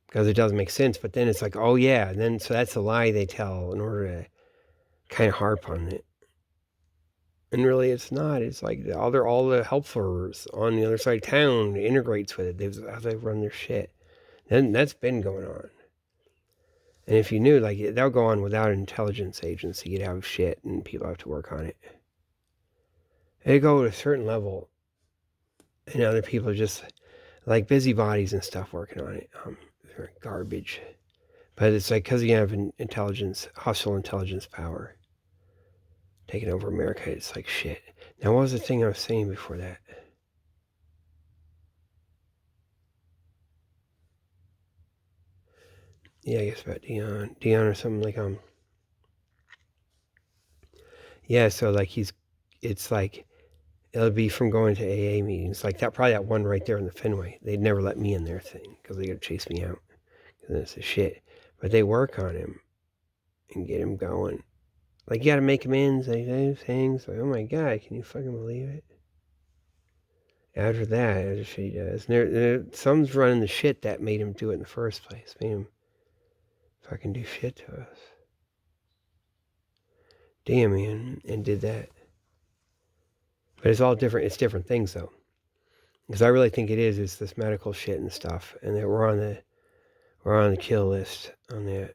Because it doesn't make sense, but then it's like, oh yeah, and then so that's a lie they tell in order to kind of harp on it. And really it's not. It's like all the helpers on the other side of town integrates with it. How they run their shit. And that's been going on. And if you knew, like, that'll go on without an intelligence agency. You'd have shit and people have to work on it. It'd go to a certain level, and other people just like busybodies and stuff working on it. Garbage. But it's like because you have an hostile intelligence power taking over America, it's like shit. Now, what was the thing I was saying before that? Yeah, I guess about Dion or something like yeah. So like it's like it'll be from going to AA meetings, like probably that one right there in the Fenway. They'd never let me in their thing because they gotta chase me out. Cause it's a shit. But they work on him and get him going. Like, you gotta make amends. They do things. Like, oh my God, can you fucking believe it? After that, as she does. Some's running the shit that made him do it in the first place. Made him fucking do shit to us. Damn, man. And did that. But it's all different. It's different things, though. Because I really think it's this medical shit and stuff. And that we're on the kill list on that.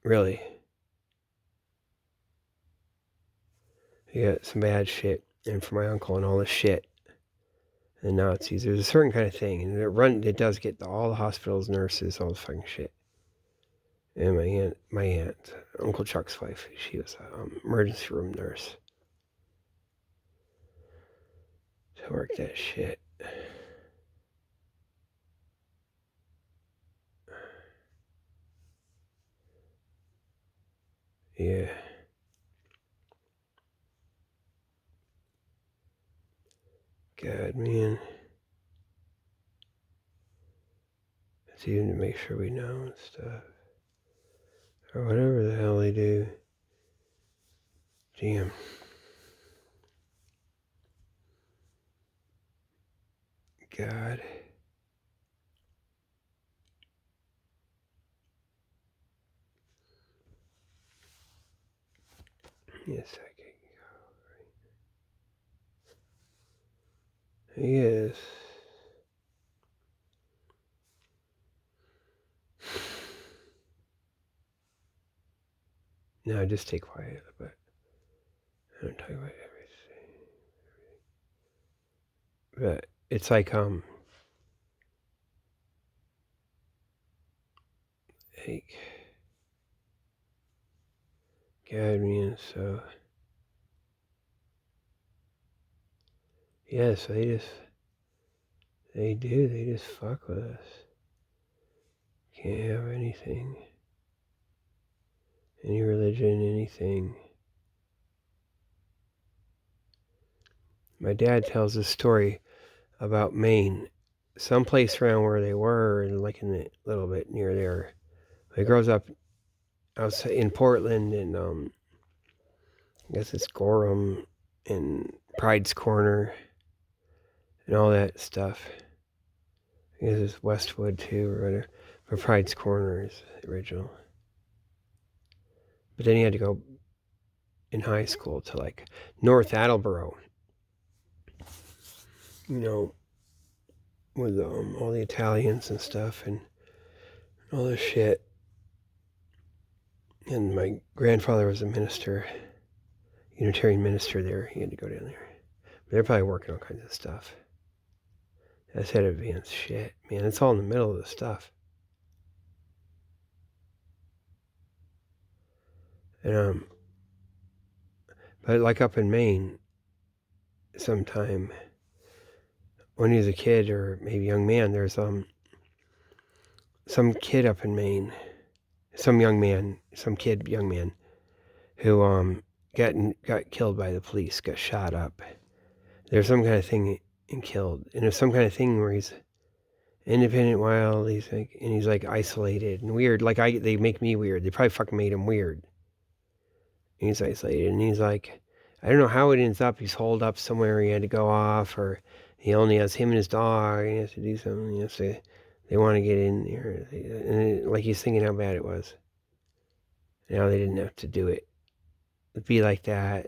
Really. You got some bad shit. And for my uncle and all this shit. The Nazis. There's a certain kind of thing. And it does get all the hospitals, nurses, all the fucking shit. And my aunt, Uncle Chuck's wife, she was an emergency room nurse. To work that shit. Yeah. God, man. It's even to make sure we know and stuff. Or whatever the hell they do. Damn. God. Yes, I can go. Right. Yes. No, just stay quiet, but I don't talk about everything. But it's like, like, God, man, so, yeah, so they just fuck with us. Can't have anything. Any religion, anything. My dad tells this story about Maine. Someplace around where they were, and like in a little bit near there. He grows up outside in Portland, and I guess it's Gorham and Pride's Corner and all that stuff. I guess it's Westwood too, or whatever. But Pride's Corner is the original. But then he had to go in high school to like North Attleboro, you know, with all the Italians and stuff and all this shit. And my grandfather was a minister, Unitarian minister there. He had to go down there. But they're probably working all kinds of stuff. That's had advanced shit, man. It's all in the middle of the stuff. And but like up in Maine, sometime when he was a kid or maybe young man, there's some kid up in Maine, some young man who got killed by the police, got shot up. There's some kind of thing and killed, and there's some kind of thing where he's independent, wild. He's like isolated and weird. Like they make me weird. They probably fucking made him weird. And he's isolated, and he's like, I don't know how it ends up. He's holed up somewhere. He had to go off, or he only has him and his dog. And he has to do something. He has to. They want to get in there, and like he's thinking how bad it was. Now they didn't have to do it. It'd be like that,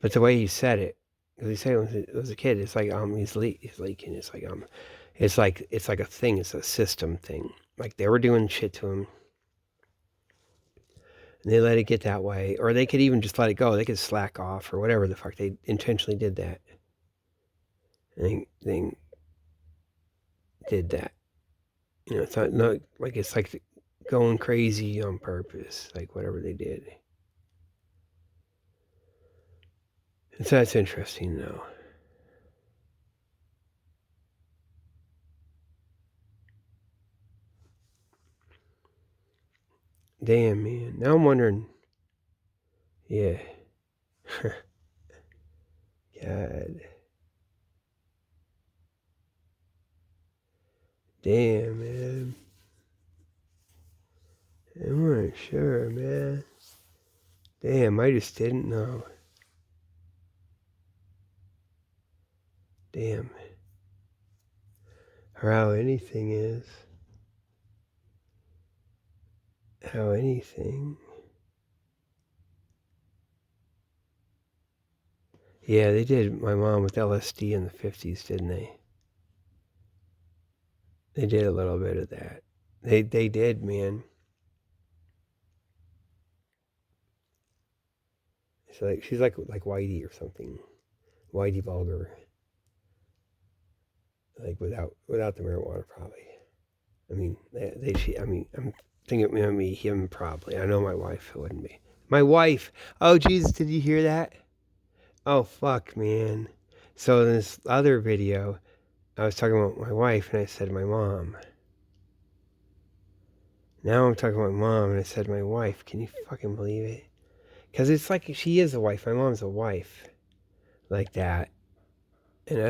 but the way he said it, because he said it when he was a kid, it's like he's leaking. It's like a thing. It's a system thing. Like they were doing shit to him, and they let it get that way, or they could even just let it go. They could slack off or whatever the fuck. They intentionally did that. They did that. You know, it's not like it's like going crazy on purpose, like whatever they did. And so that's interesting, though. Damn, man. Now I'm wondering. Yeah. God. Damn, man. I'm not sure, man. Damn, I just didn't know. Damn. Or how anything is. How anything. Yeah, they did my mom with LSD in the 50s, didn't they? They did a little bit of that. They did, man. It's like she's like Whitey or something. Whitey Bulger. Like without the marijuana, probably. I mean, I'm thinking maybe him probably. I know my wife wouldn't be. My wife. Oh Jesus, did you hear that? Oh fuck, man. So in this other video, I was talking about my wife and I said my mom. Now I'm talking about my mom and I said my wife. Can you fucking believe it? Because it's like she is a wife. My mom's a wife. Like that. And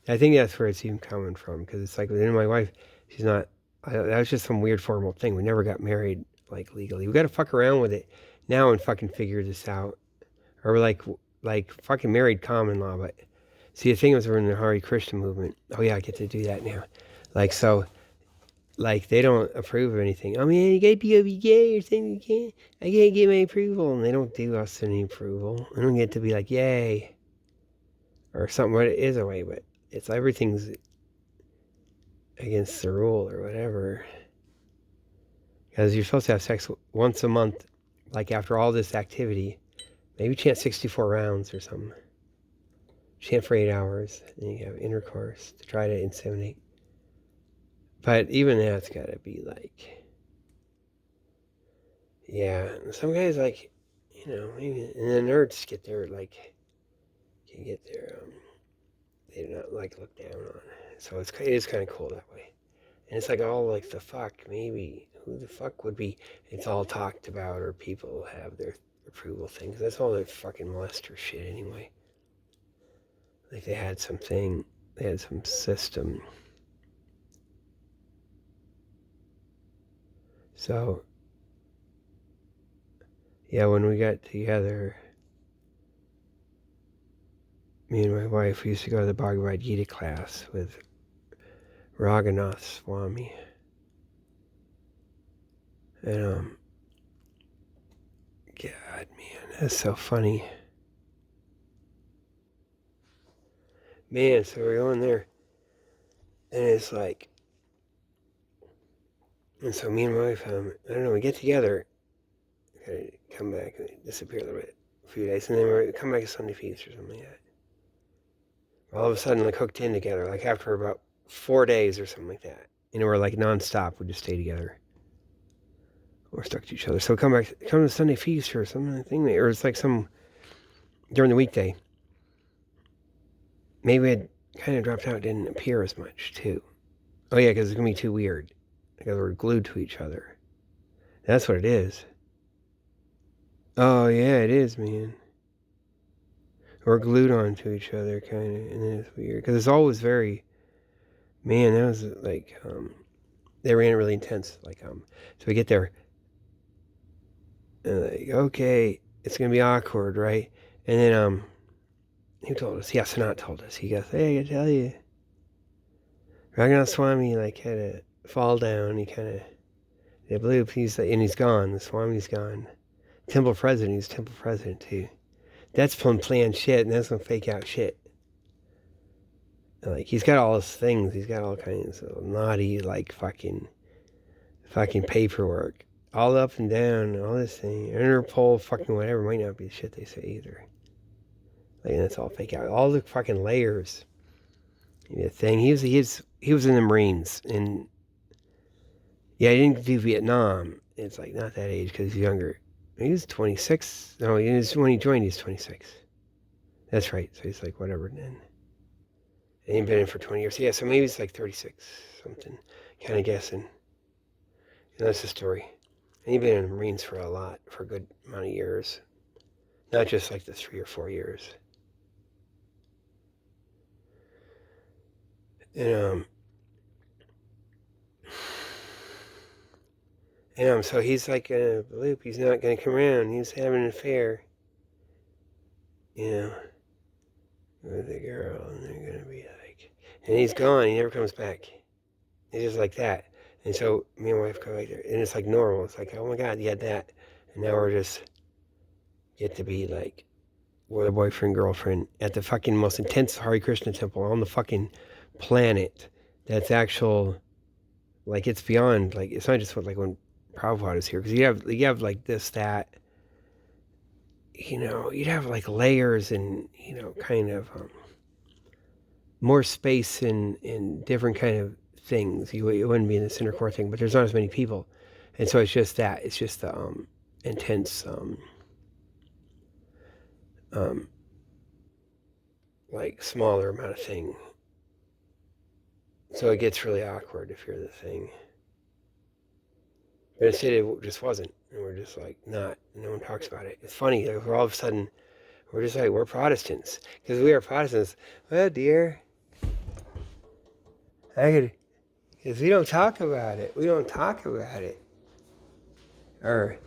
I think that's where it's even coming from. Because it's like within my wife, she's not, that was just some weird formal thing. We never got married, like, legally. We got to fuck around with it now and fucking figure this out. Or like fucking married common law. But see, the thing is, we're in the Hare Krishna movement. Oh yeah, I get to do that now. Like, so, like, they don't approve of anything. Oh man, you gotta be gay or something. I can't get my approval. And they don't do us any approval. I don't get to be like, yay. Or something, but it is a way, but it's everything's against the rule or whatever. Because you're supposed to have sex once a month, like after all this activity. Maybe chant 64 rounds or something. Chant for 8 hours, and you have intercourse to try to inseminate. But even that's gotta be like, yeah. Some guys like, maybe, and the nerds get their can get their they do not like look down on. So it is kind of cool that way. And it's like all like the fuck, maybe who the fuck would be? It's all talked about, or people have their approval things. That's all their fucking molester shit anyway. Like they had something, they had some system. So, yeah, when we got together, me and my wife, we used to go to the Bhagavad Gita class with Raghunath Swami. And, God, man, that's so funny. Man, so we're going there, and it's like, and so me and my wife, I don't know, we get together, come back, and disappear a little bit, a few days, and then we come back to Sunday feast or something like that. All of a sudden, like, hooked in together, like, after about 4 days or something like that. We're like nonstop, we just stay together. We're stuck to each other. So come to Sunday feast or something, or it's like during the weekday. Maybe it kind of dropped out, didn't appear as much, too. Oh, yeah, because it's going to be too weird. Because we're glued to each other. That's what it is. Oh, yeah, it is, man. We're glued onto each other, kind of, and it's weird. Because it's always very, man, that was like, they ran it really intense. Like, so we get there, and like, okay, it's going to be awkward, right? And then, who told us? Yeah, Sanat told us. He goes, hey, I tell you, Raghunath Swami, like, had a fall down. He kind of, they believe he's gone. The Swami's gone. Temple president, he's temple president, too. That's some planned shit, and that's some fake out shit. Like, he's got all his things. He's got all kinds of naughty, like, fucking paperwork. All up and down, all this thing. Interpol, fucking whatever, might not be the shit they say either. Like, that's all fake out. All the fucking layers. The thing, he was in the Marines, and yeah, he didn't do Vietnam. It's like not that age because he's younger. He was 26. No, when he joined, he was 26. That's right. So he's like whatever then. And he'd been in for 20 years. Yeah, so maybe it's like 36 something. Kind of guessing. And that's the story. And he'd been in the Marines for a good amount of years. Not just like the 3 or 4 years. And so he's like in a loop. He's not going to come around. He's having an affair, with a girl, and they're going to be like, and he's gone. He never comes back. It's just like that. And so me and my wife go right there, and it's like normal. It's like, oh my God, you had that, and now we're just get to be like, we're the boyfriend girlfriend at the fucking most intense Hare Krishna temple on the fucking planet. That's actual, like it's beyond, like it's not just what like when Prabhupada is here, because you have like this, that, you'd have like layers and, kind of more space and different kind of things. You wouldn't be in the center core thing, but there's not as many people. And so it's just that. It's just the intense, like smaller amount of thing. So it gets really awkward if you're the thing. But instead it just wasn't. And we're just like, no one talks about it. It's funny, like we're all of a sudden, we're just like, we're Protestants. Because we are Protestants. Well, dear, because we don't talk about it. We don't talk about it. Or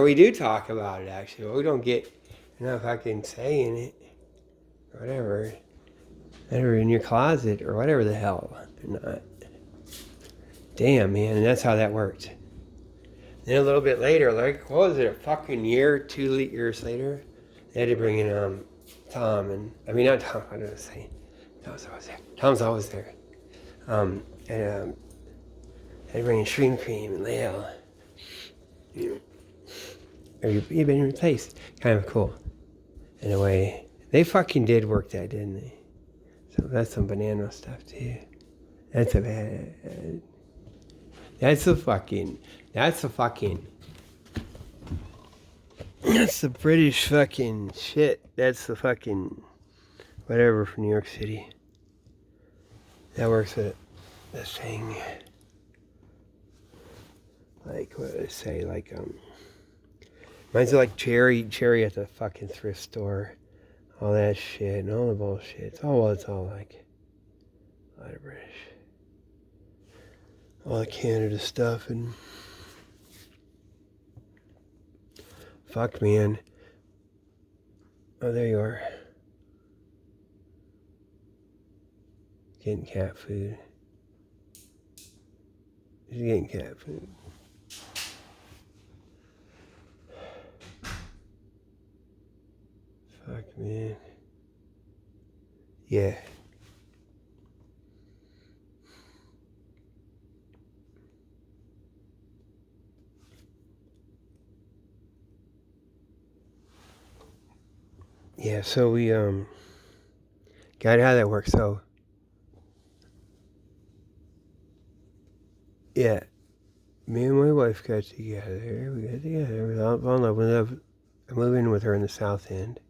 we do talk about it, actually. But we don't get enough fucking saying it. Or whatever. Whatever, in your closet, or whatever the hell. Or not. Damn, man, and that's how that worked. Then a little bit later, like, what was it, a fucking year, 2 years later, they had to bring in Tom, and, I mean, not Tom, I don't know what to say. Tom's always there. Tom's always there. And they had to bring in Shroom Cream and Lale. Or you've been replaced. Kind of cool, in a way. They fucking did work that, didn't they? So that's some banana stuff, too. That's a bad... That's the British fucking shit. That's the fucking whatever from New York City. That works with the thing. Like, what did I say? Like, mine's like cherry at the fucking thrift store. all that shit and all the bullshit. It's all like a lot of British. All the Canada stuff and fuck, man. Oh, there you are. Getting cat food. She's getting cat food. Fuck, man. Yeah. Yeah, so we, got how that works. So, yeah, me and my wife got together. We got together. We fell in love. I move in with her in the South End.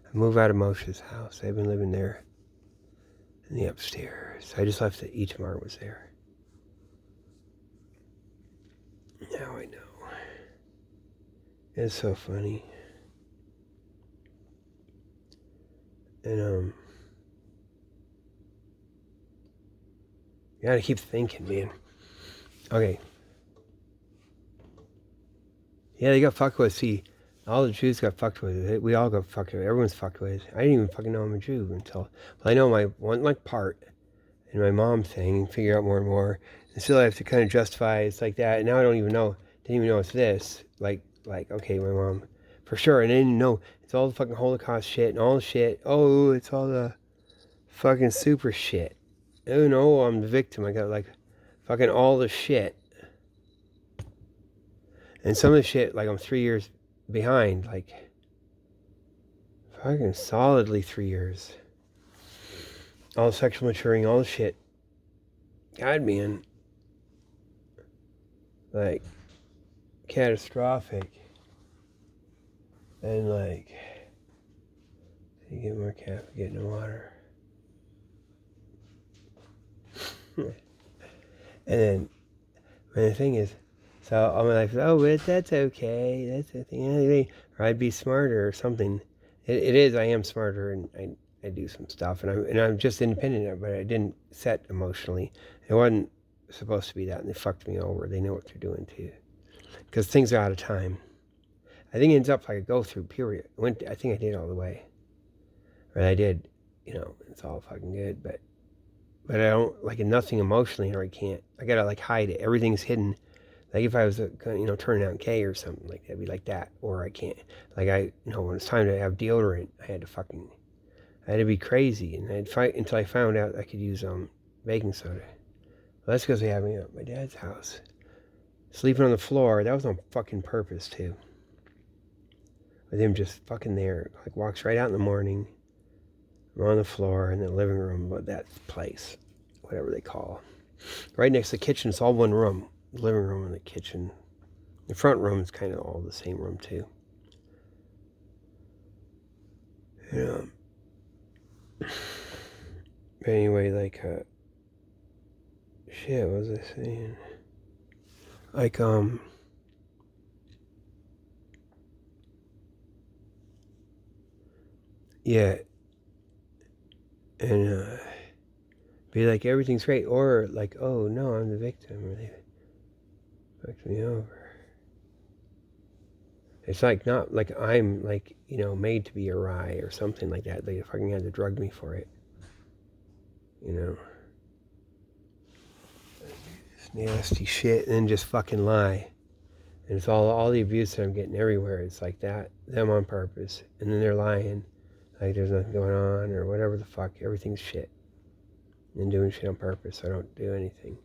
I move out of Moshe's house. I've been living there in the upstairs. I just left the Itamar was there. Now I know. It's so funny. And, you gotta keep thinking, man. Okay. Yeah, they got fucked with. See, all the Jews got fucked with. We all got fucked with. Everyone's fucked with. I didn't even fucking know I'm a Jew until... Well, I know my one, like, part in my mom thing and figure out more and more. And still I have to kind of justify it's like that. And now I don't even know. Didn't even know it's this. Like, okay, my mom... For sure. And I didn't know. It's all the fucking Holocaust shit and all the shit. Oh, it's all the fucking super shit. Oh, no, I'm the victim. I got, like, fucking all the shit. And some of the shit, like, I'm 3 years behind. Like, fucking solidly 3 years. All the sexual maturing, all the shit. God, man. Like, catastrophic. And, like, you get more caffeine, get no water. And the thing is, so all my life, oh, but that's okay. That's the thing. Or I'd be smarter or something. It is, I am smarter and I do some stuff. And I'm just independent, but I didn't set emotionally. It wasn't supposed to be that. And they fucked me over. They know what they're doing too. Because things are out of time. I think it ends up like a go-through period. I think I did all the way. Or I did, it's all fucking good. But I don't, like, nothing emotionally, or I can't. I gotta, like, hide it. Everything's hidden. Like, if I was, turning out gay or something, like, that'd be like that. Or I can't. Like, when it's time to have deodorant, I had to be crazy. And I'd fight until I found out I could use, baking soda. Well, that's because they had me at my dad's house. Sleeping on the floor, that was on fucking purpose, too. With him just fucking there. Like, walks right out in the morning. I'm on the floor in the living room, but that place, whatever they call. Right next to the kitchen, it's all one room. The living room and the kitchen. The front room is kind of all the same room, too. Yeah. But anyway, like, shit, what was I saying? Like, yeah. And, be like, everything's great. Or, like, oh, no, I'm the victim. Or they fucked me over. It's like, not like I'm, like, made to be awry or something like that. They fucking had to drug me for it. It's nasty shit. And then just fucking lie. And it's all the abuse that I'm getting everywhere. It's like that, them on purpose. And then they're lying. Like there's nothing going on or whatever the fuck. Everything's shit. And doing shit on purpose. I don't do anything.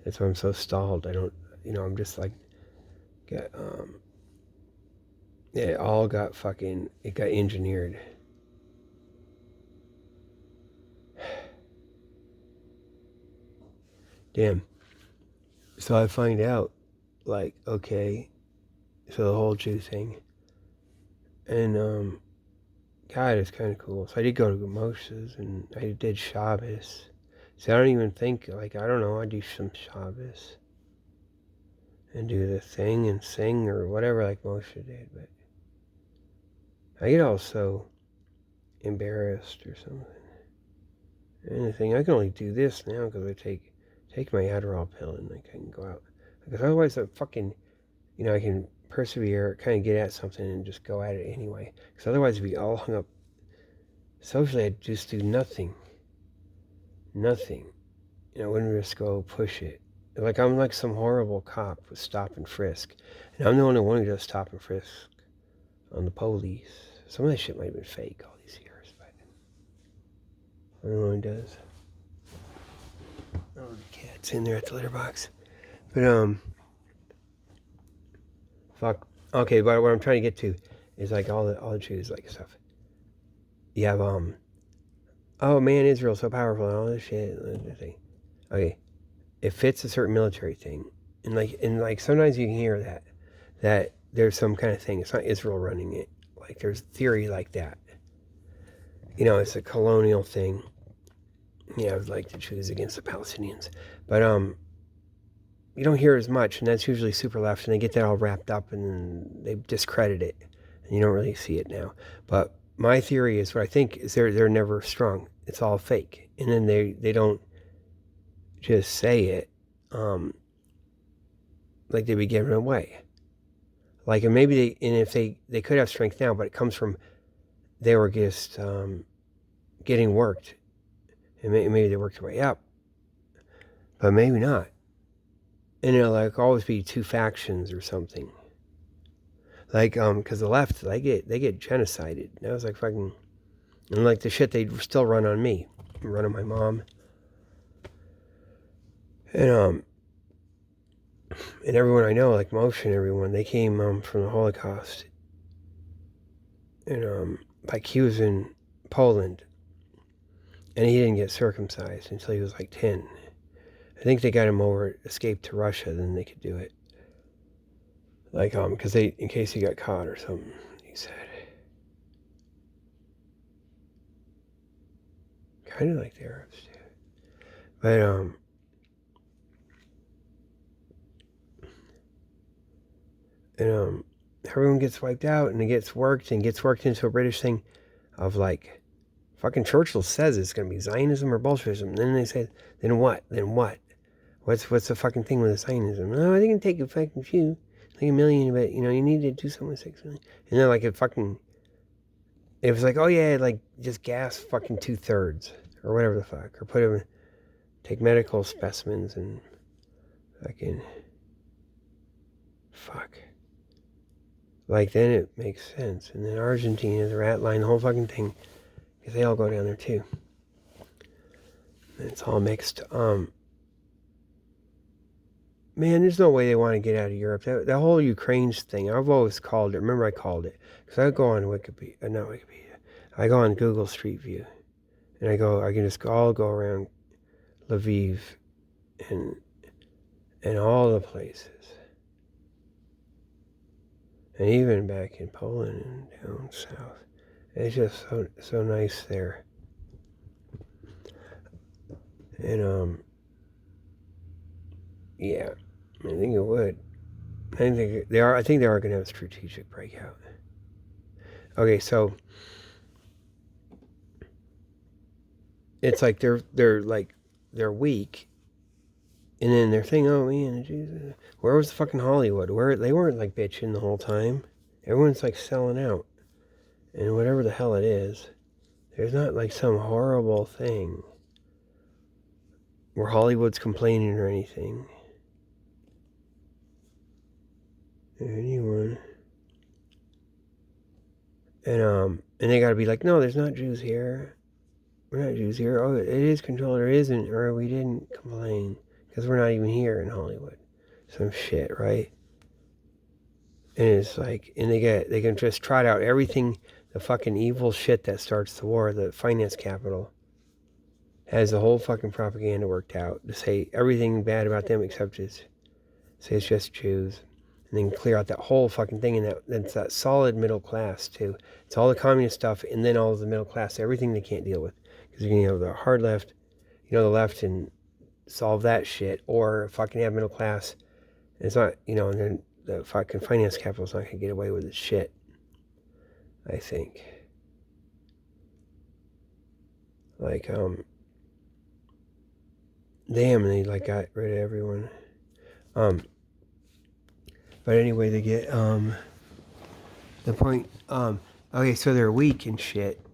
That's why I'm so stalled. I don't, I'm just like, it all got it got engineered. Damn. So I find out, like, okay, so the whole Jew thing. And, God, it's kind of cool. So I did go to Moshe's and I did Shabbos. So I don't even think, like, I don't know, I do some Shabbos. And do the thing and sing or whatever like Moshe did. But I get also, embarrassed or something. Anything. I can only do this now because I take my Adderall pill and I can go out. Because otherwise I'm fucking, I can persevere, kind of get at something and just go at it anyway. Because otherwise it'd be all hung up. Socially, I'd just do nothing. Nothing. I wouldn't just go push it. Like I'm like some horrible cop with stop and frisk. And I'm the only one who does stop and frisk on the police. Some of that shit might have been fake all these years, but I'm the only one who does. Oh, the cat's in there at the litter box. But, fuck. Okay, but what I'm trying to get to is like all the Jews, like stuff. You have, oh man, Israel's so powerful and all this shit. Okay. It fits a certain military thing. And like sometimes you can hear that there's some kind of thing. It's not Israel running it. Like there's theory like that. It's a colonial thing. Like the Jews against the Palestinians. But you don't hear as much, and that's usually super left, and they get that all wrapped up and they discredit it. And you don't really see it now. But my theory is what I think is they're never strong. It's all fake. And then they don't just say it like they be given away. Like, and maybe if they could have strength now, but it comes from they were just getting worked. And maybe they worked their way up. But maybe not. And it'll like always be two factions or something. Like, because the left, they get genocided. That was like fucking, and like the shit they still run on me, run on my mom. And everyone I know, like Motion, everyone, they came from the Holocaust. And like he was in Poland, and he didn't get circumcised until he was like 10. I think they got him escaped to Russia, then they could do it. Like, because in case he got caught or something, he said. Kind of like the Arabs too. But, and everyone gets wiped out and it gets worked into a British thing of like, fucking Churchill says it's going to be Zionism or Bolshevism. And then they say, then what? What's the fucking thing with the Zionism? No, they can take a fucking few, like a million, but you need to do something with 6 million. And then like it was like, oh yeah, like just gas fucking 2/3 or whatever the fuck, or take medical specimens and fucking fuck. Like then it makes sense. And then Argentina, the rat line, the whole fucking thing, because they all go down there too. And it's all mixed. Man, there's no way they want to get out of Europe. That whole Ukraine's thing, I've always called it. Remember I called it. Because I go on Wikipedia. I go on Google Street View. And I can just all go around Lviv and all the places. And even back in Poland and down south. It's just so nice there. And, yeah, I think it would. I think they are going to have a strategic breakout. Okay, so it's like they're weak, and then they're thinking, oh man, Jesus, where was the fucking Hollywood? Where they weren't like bitching the whole time. Everyone's like selling out, and whatever the hell it is, there's not like some horrible thing where Hollywood's complaining or anything. Anyone. And they gotta be like, no, there's not Jews here. We're not Jews here. Oh, it is controlled or isn't, or we didn't complain because we're not even here in Hollywood. Some shit, right? And it's like, and they can just trot out everything, the fucking evil shit that starts the war. The finance capital has the whole fucking propaganda worked out to say everything bad about them except say it's just Jews. And then clear out that whole fucking thing, and that's that solid middle class too. It's all the communist stuff, and then all of the middle class, everything they can't deal with, because you're gonna have the hard left, the left, and solve that shit, or fucking have middle class. And it's not, and then the fucking finance capital's not gonna get away with this shit. I think. Like, damn, and they, like, got rid of everyone. But anyway, they get, the point, okay, so they're weak and shit.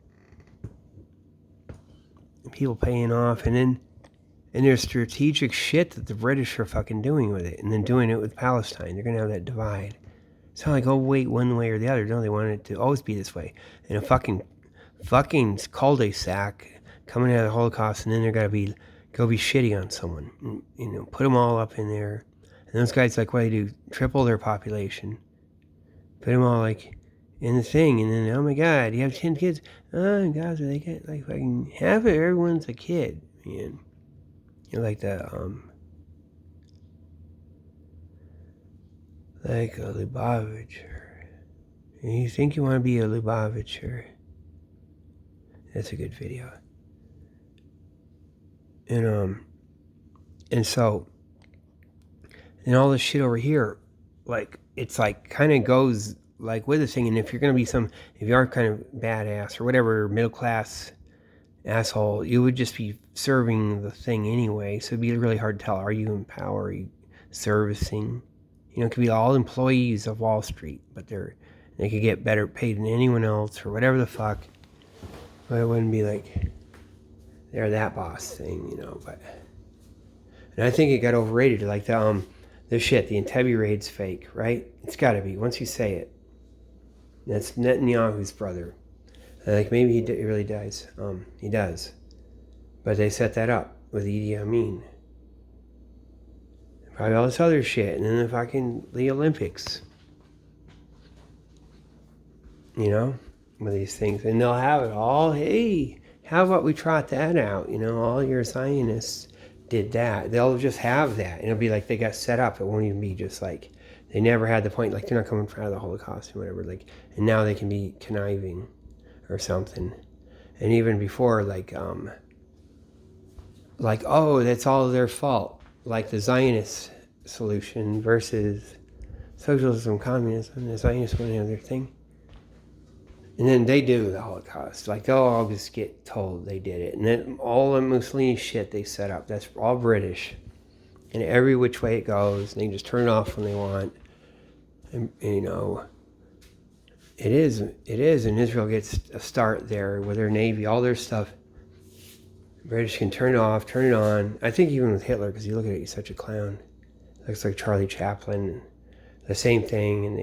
People paying off, and there's strategic shit that the British are fucking doing with it, and then doing it with Palestine. They're gonna have that divide. It's not like, oh, wait, one way or the other. No, they want it to always be this way. And a fucking cul-de-sac coming out of the Holocaust, and then they're gonna go be shitty on someone. And, you know, put them all up in there. And those guys, like, what they do, triple their population. Put them all, like, in the thing, and then, oh my God, you have 10 kids. Oh God, so they get, like, fucking half of everyone's a kid, man. You know, like like a Lubavitcher. And you think you want to be a Lubavitcher? That's a good video. And so, and all this shit over here, like, it's like kind of goes like with the thing. And if you're gonna be if you are kind of badass or whatever, middle class asshole, you would just be serving the thing anyway. So it'd be really hard to tell. Are you in power? Are you servicing? You know, it could be all employees of Wall Street, but they could get better paid than anyone else or whatever the fuck. But it wouldn't be like they're that boss thing, you know. But and I think it got overrated. Like the shit, the Entebbe raid's fake, right? It's got to be. Once you say it, that's Netanyahu's brother. Like maybe he really dies. He does, but they set that up with Idi Amin. Probably all this other shit, and then the Olympics. You know, with these things, and they'll have it all. Hey, how about we trot that out? You know, all your Zionists did that. They'll just have that, and it'll be like they got set up. It won't even be just like they never had the point. Like they're not coming out of the Holocaust or whatever. Like, and now they can be conniving or something. And even before, like oh, that's all their fault. Like the Zionist solution versus socialism, communism. The Zionists want to have their thing. And then they do the Holocaust. Like, they'll all just get told they did it. And then all the Mussolini shit they set up, that's all British. And every which way it goes, and they just turn it off when they want. And you know, it is. And Israel gets a start there with their Navy, all their stuff. The British can turn it off, turn it on. I think even with Hitler, because you look at it, he's such a clown. Looks like Charlie Chaplin. The same thing, and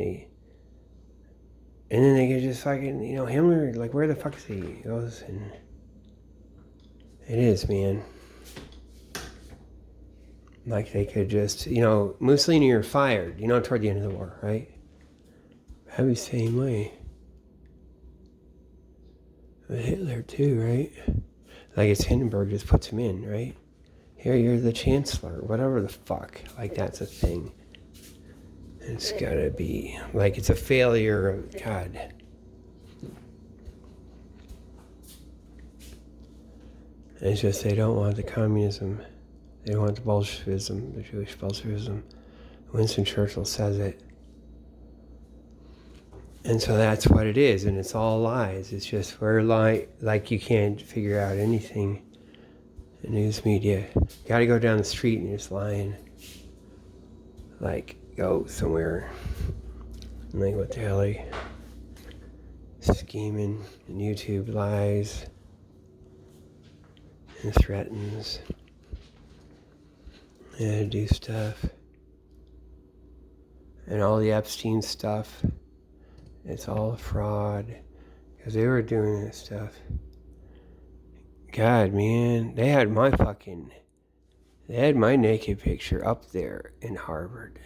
then they could just fucking, you know, Himmler, like, where the fuck is he? He goes, and it is, man. Like, they could just, you know, Mussolini, you're fired, you know, toward the end of the war, right? I'd be the same way. But Hitler, too, right? Like, it's Hindenburg just puts him in, right? Here, you're the chancellor, whatever the fuck. Like, that's a thing. It's gotta be, like, it's a failure of, God. It's just they don't want the communism. They don't want the Bolshevism, the Jewish Bolshevism. Winston Churchill says it. And so that's what it is, and it's all lies. It's just we're like you can't figure out anything. The news media. Gotta go down the street and you're just lying. Like, go somewhere. And like, what the hell are you? Scheming, and YouTube lies. And threatens. Yeah, to do stuff. And all the Epstein stuff. It's all a fraud. Because they were doing this stuff. God, man. They had my naked picture up there in Harvard.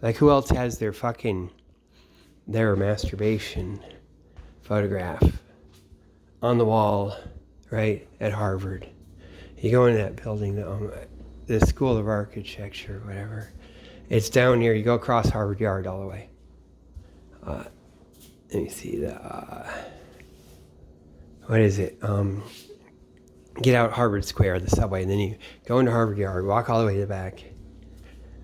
Like, who else has their masturbation photograph on the wall, right, at Harvard? You go into that building, the School of Architecture, whatever. It's down here. You go across Harvard Yard all the way. Let me see what is it? Get out Harvard Square, the subway, and then you go into Harvard Yard, walk all the way to the back,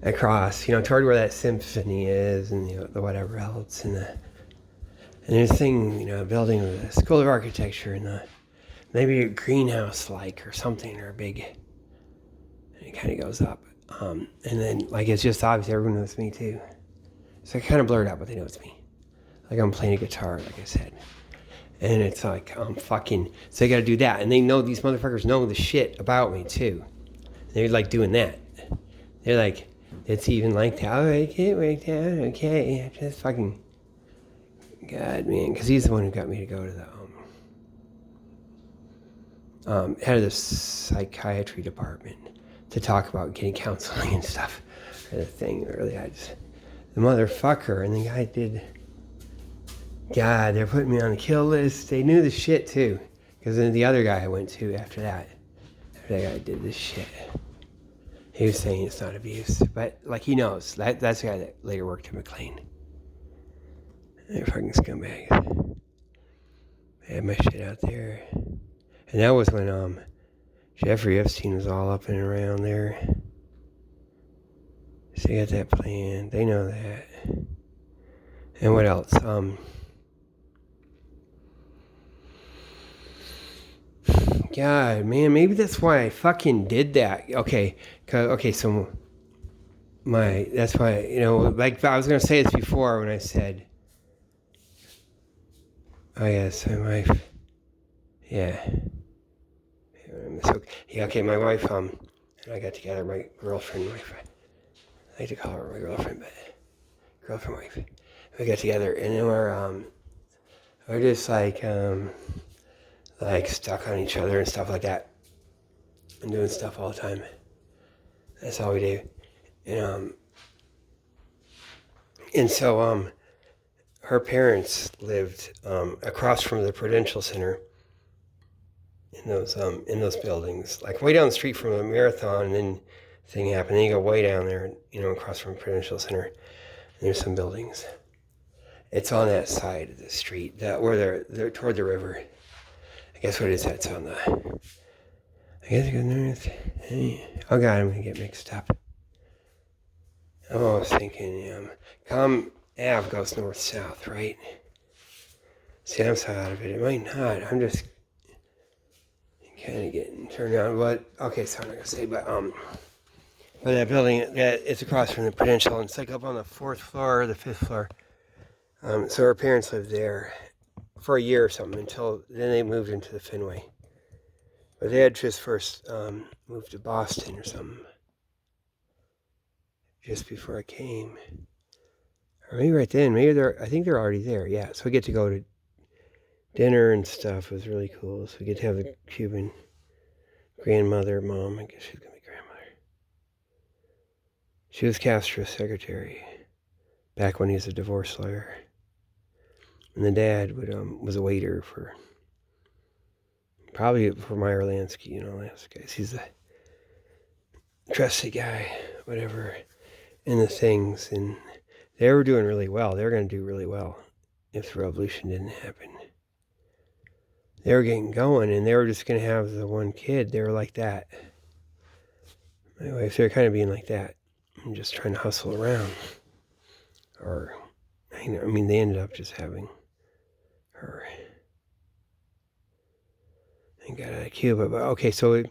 across, you know, toward where that symphony is, and the whatever else, and there's a thing, you know, building the School of Architecture, and maybe a greenhouse like or something, or a big, and it kind of goes up. And then like it's just obvious everyone knows me too. So I kind of blurred out, but they know it's me. Like I'm playing a guitar, like I said. And it's like, fucking, so they gotta do that. And they know, these motherfuckers know the shit about me too. They're like doing that. They're like, it's even like that. Oh, I can't wait down. Okay. Just fucking, God, man. Because he's the one who got me to go to the head of the psychiatry department to talk about getting counseling and stuff. For the thing, really, the motherfucker, and the guy did. God, they're putting me on the kill list. They knew the shit too, because then the other guy I went to after that guy did this shit. He was saying it's not abuse, but like he knows. That's the guy that later worked at McLean. They're fucking scumbags. They had my shit out there, and that was when Jeffrey Epstein was all up and around there. So they got that plan. They know that. And what else? God, man, maybe that's why I fucking did that. Okay, so that's why, like I was gonna say this before when I said, oh yes, my wife, yeah, okay, my wife, and I got together, my girlfriend, wife, I like to call her my girlfriend, but girlfriend, wife, we got together, and then we're just like stuck on each other and stuff like that, and doing stuff all the time. That's all we do, and so her parents lived across from the Prudential Center in those buildings, like way down the street from a Marathon, and then thing happened. Then you go way down there, across from Prudential Center, and there's some buildings. It's on that side of the street, where they're toward the river. I guess what is that? It's on the. I guess it goes north. Hey. Oh God, I'm gonna get mixed up. I'm always thinking, Ave goes north-south, right? See, I'm so out of it. It might not. I'm just kind of getting turned on. But okay, so I'm not gonna say, but that building that it's across from the Prudential, and it's like up on the 4th floor or the 5th floor. So her parents lived there for a year or something until then they moved into the Fenway. But they had just first moved to Boston or something just before I came. Or maybe right then. I think they're already there. Yeah. So we get to go to dinner and stuff. It was really cool. So we get to have the Cuban grandmother, mom. I guess she's going to be grandmother. She was Castro's secretary back when he was a divorce lawyer. And the dad was a waiter probably for Meyer Lansky, those guys. He's a trusted guy, whatever, in the things. And they were doing really well. They were going to do really well if the revolution didn't happen. They were getting going, and they were just going to have the one kid. They were like that. My wife, they're kind of being like that and just trying to hustle around. Or, they ended up just having her and got out of Cuba. But okay, so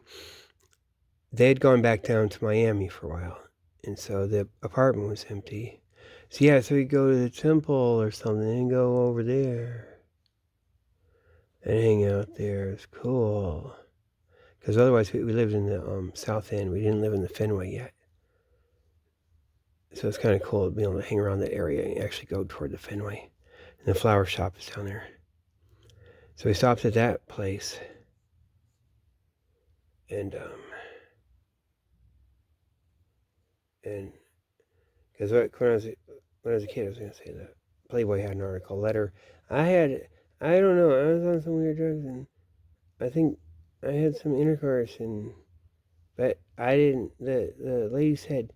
they had gone back down to Miami for a while, and so the apartment was empty. So yeah, so we go to the temple or something and go over there and hang out there. It's cool. Because otherwise we lived in the South End. We didn't live in the Fenway yet. So it's kind of cool to be able to hang around that area and actually go toward the Fenway. And the flower shop is down there. So we stopped at that place. And because when I was a kid, I was going to say that Playboy had an article, letter. I don't know, I was on some weird drugs, and I think I had some intercourse, but I didn't, the lady said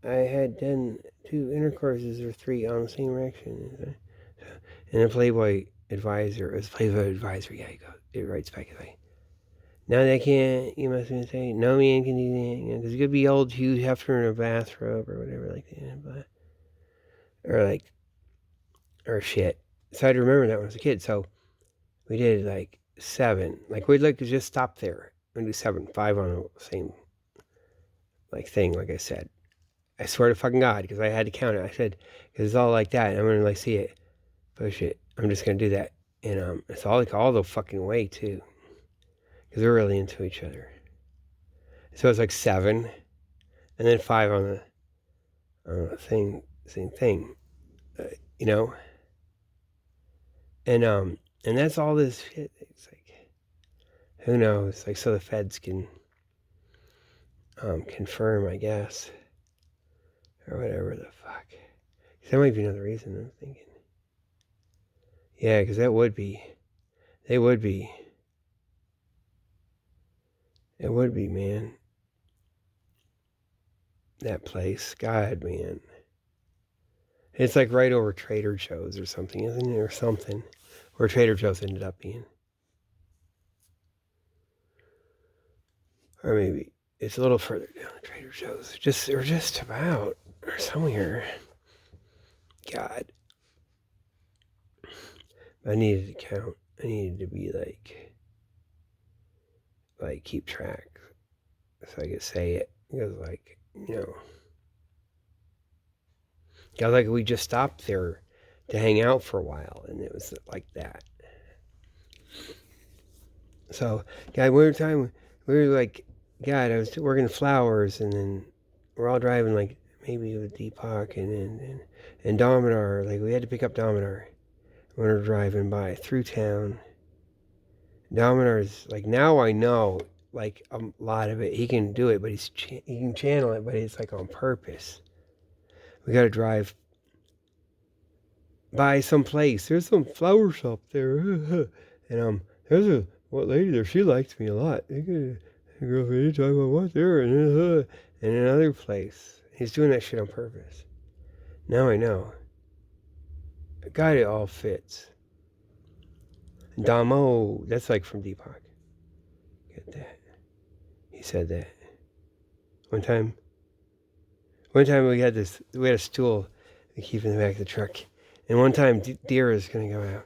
I had done 2 intercourses or 3 on the same erection. And the Playboy advisor, yeah, it writes back like, no, they can't, you must have say, no man can do that, because you could be old Hugh Hefner in a bathrobe or whatever like that, or shit. So I'd remember that when I was a kid, so we did 7. Like, we'd like to just stop there and do 7, 5 on the same, like, thing, like I said. I swear to fucking God, because I had to count it. I said, because it's all like that, and I'm gonna, like, see it. Push it. I'm just gonna do that. And, it's all, like, all the fucking way, too. Because we're really into each other. So it's, like, 7, and then 5 on the thing, same thing. You know? And that's all this shit. It's like, who knows? Like, so the feds can confirm, I guess, or whatever the fuck. That might be another reason I'm thinking. Yeah, because they would be, man. That place, God, man. It's like right over Trader Joe's or something, isn't it? Or something, where Trader Joe's ended up being. Or maybe it's a little further down the Trader Joe's. Just about, or somewhere. God. I needed to count. I needed to be like keep track. So I could say it. Because like, because like we just stopped there to hang out for a while, and it was like that. So, God, one time we were like, God, I was working flowers, and then we're all driving like maybe with Deepak and Dominar. Like we had to pick up Dominar when we were driving by through town. Dominar's like, now I know like a lot of it. He can do it, but he can channel it, but it's like on purpose. We got to drive by some place. There's some flower shop there, and there's a what lady there. She likes me a lot. You could go anytime I want there, and another place. He's doing that shit on purpose. Now I know. God, it all fits. Damo, that's like from Deepak. Get that. He said that. One time we had a stool we keep in the back of the truck. And one time, Deer is going to go out.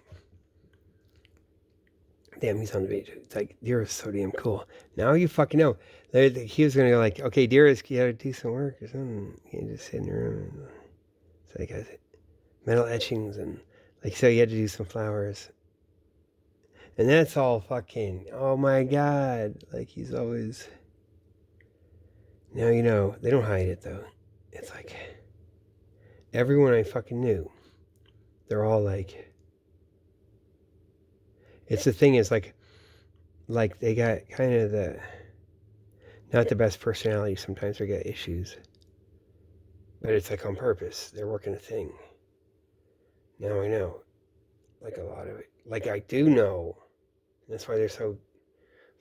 Damn, he's on the beach. It's like, Deer is so damn cool. Now you fucking know. He was going to go like, okay, Deer is, you got to do some work or something. You can't just sit in the room. And, so like, metal etchings and, like, so you had to do some flowers. And that's all fucking, oh my God. Like, he's always, now you know, they don't hide it though. It's like, everyone I fucking knew, they're all like, it's the thing is like they got kind of not the best personality. Sometimes they got issues, but it's like on purpose. They're working a thing. Now I know, like a lot of it. Like I do know. That's why they're so,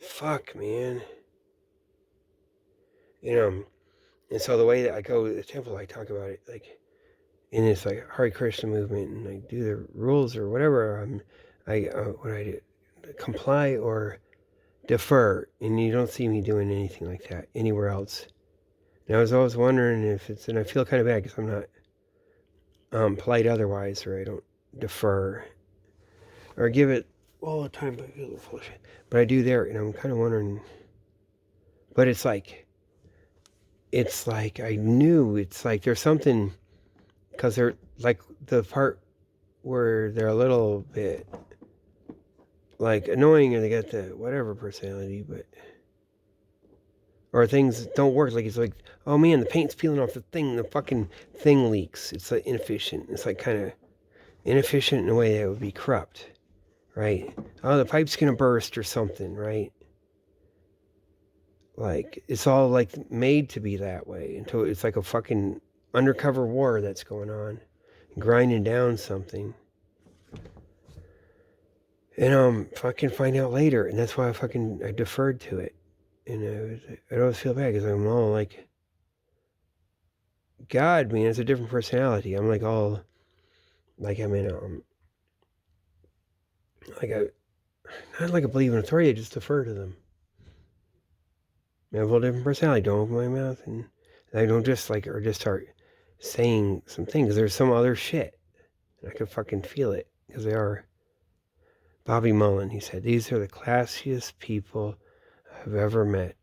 fuck, man. And so the way that I go to the temple, I talk about it like in this like Hare Krishna movement, and I do the rules or whatever. What I do, comply or defer, and you don't see me doing anything like that anywhere else. And I was always wondering if it's, and I feel kind of bad because I'm not polite otherwise, or I don't defer or give it all the time. I feel full of shit, but I do there, and I'm kind of wondering. But it's like I knew it's like there's something, because they're like the part where they're a little bit like annoying, and they got the whatever personality, but or things don't work. Like it's like, oh man, the paint's peeling off the thing, the fucking thing leaks. It's like inefficient. It's like kind of inefficient in a way that would be corrupt, right? Oh, the pipe's gonna burst or something, right? Like it's all like made to be that way until it's like a fucking undercover war that's going on, grinding down something. And fucking find out later, and that's why I deferred to it. And I always feel bad because I'm all like, God, man, it's a different personality. I'm like all, like I'm in like not like a believe in authority. I just defer to them. I have a different personality. Don't open my mouth, and I don't just like or just start saying some things. There's some other shit, and I can fucking feel it because they are. Bobby Mullen, he said, "These are the classiest people I've ever met."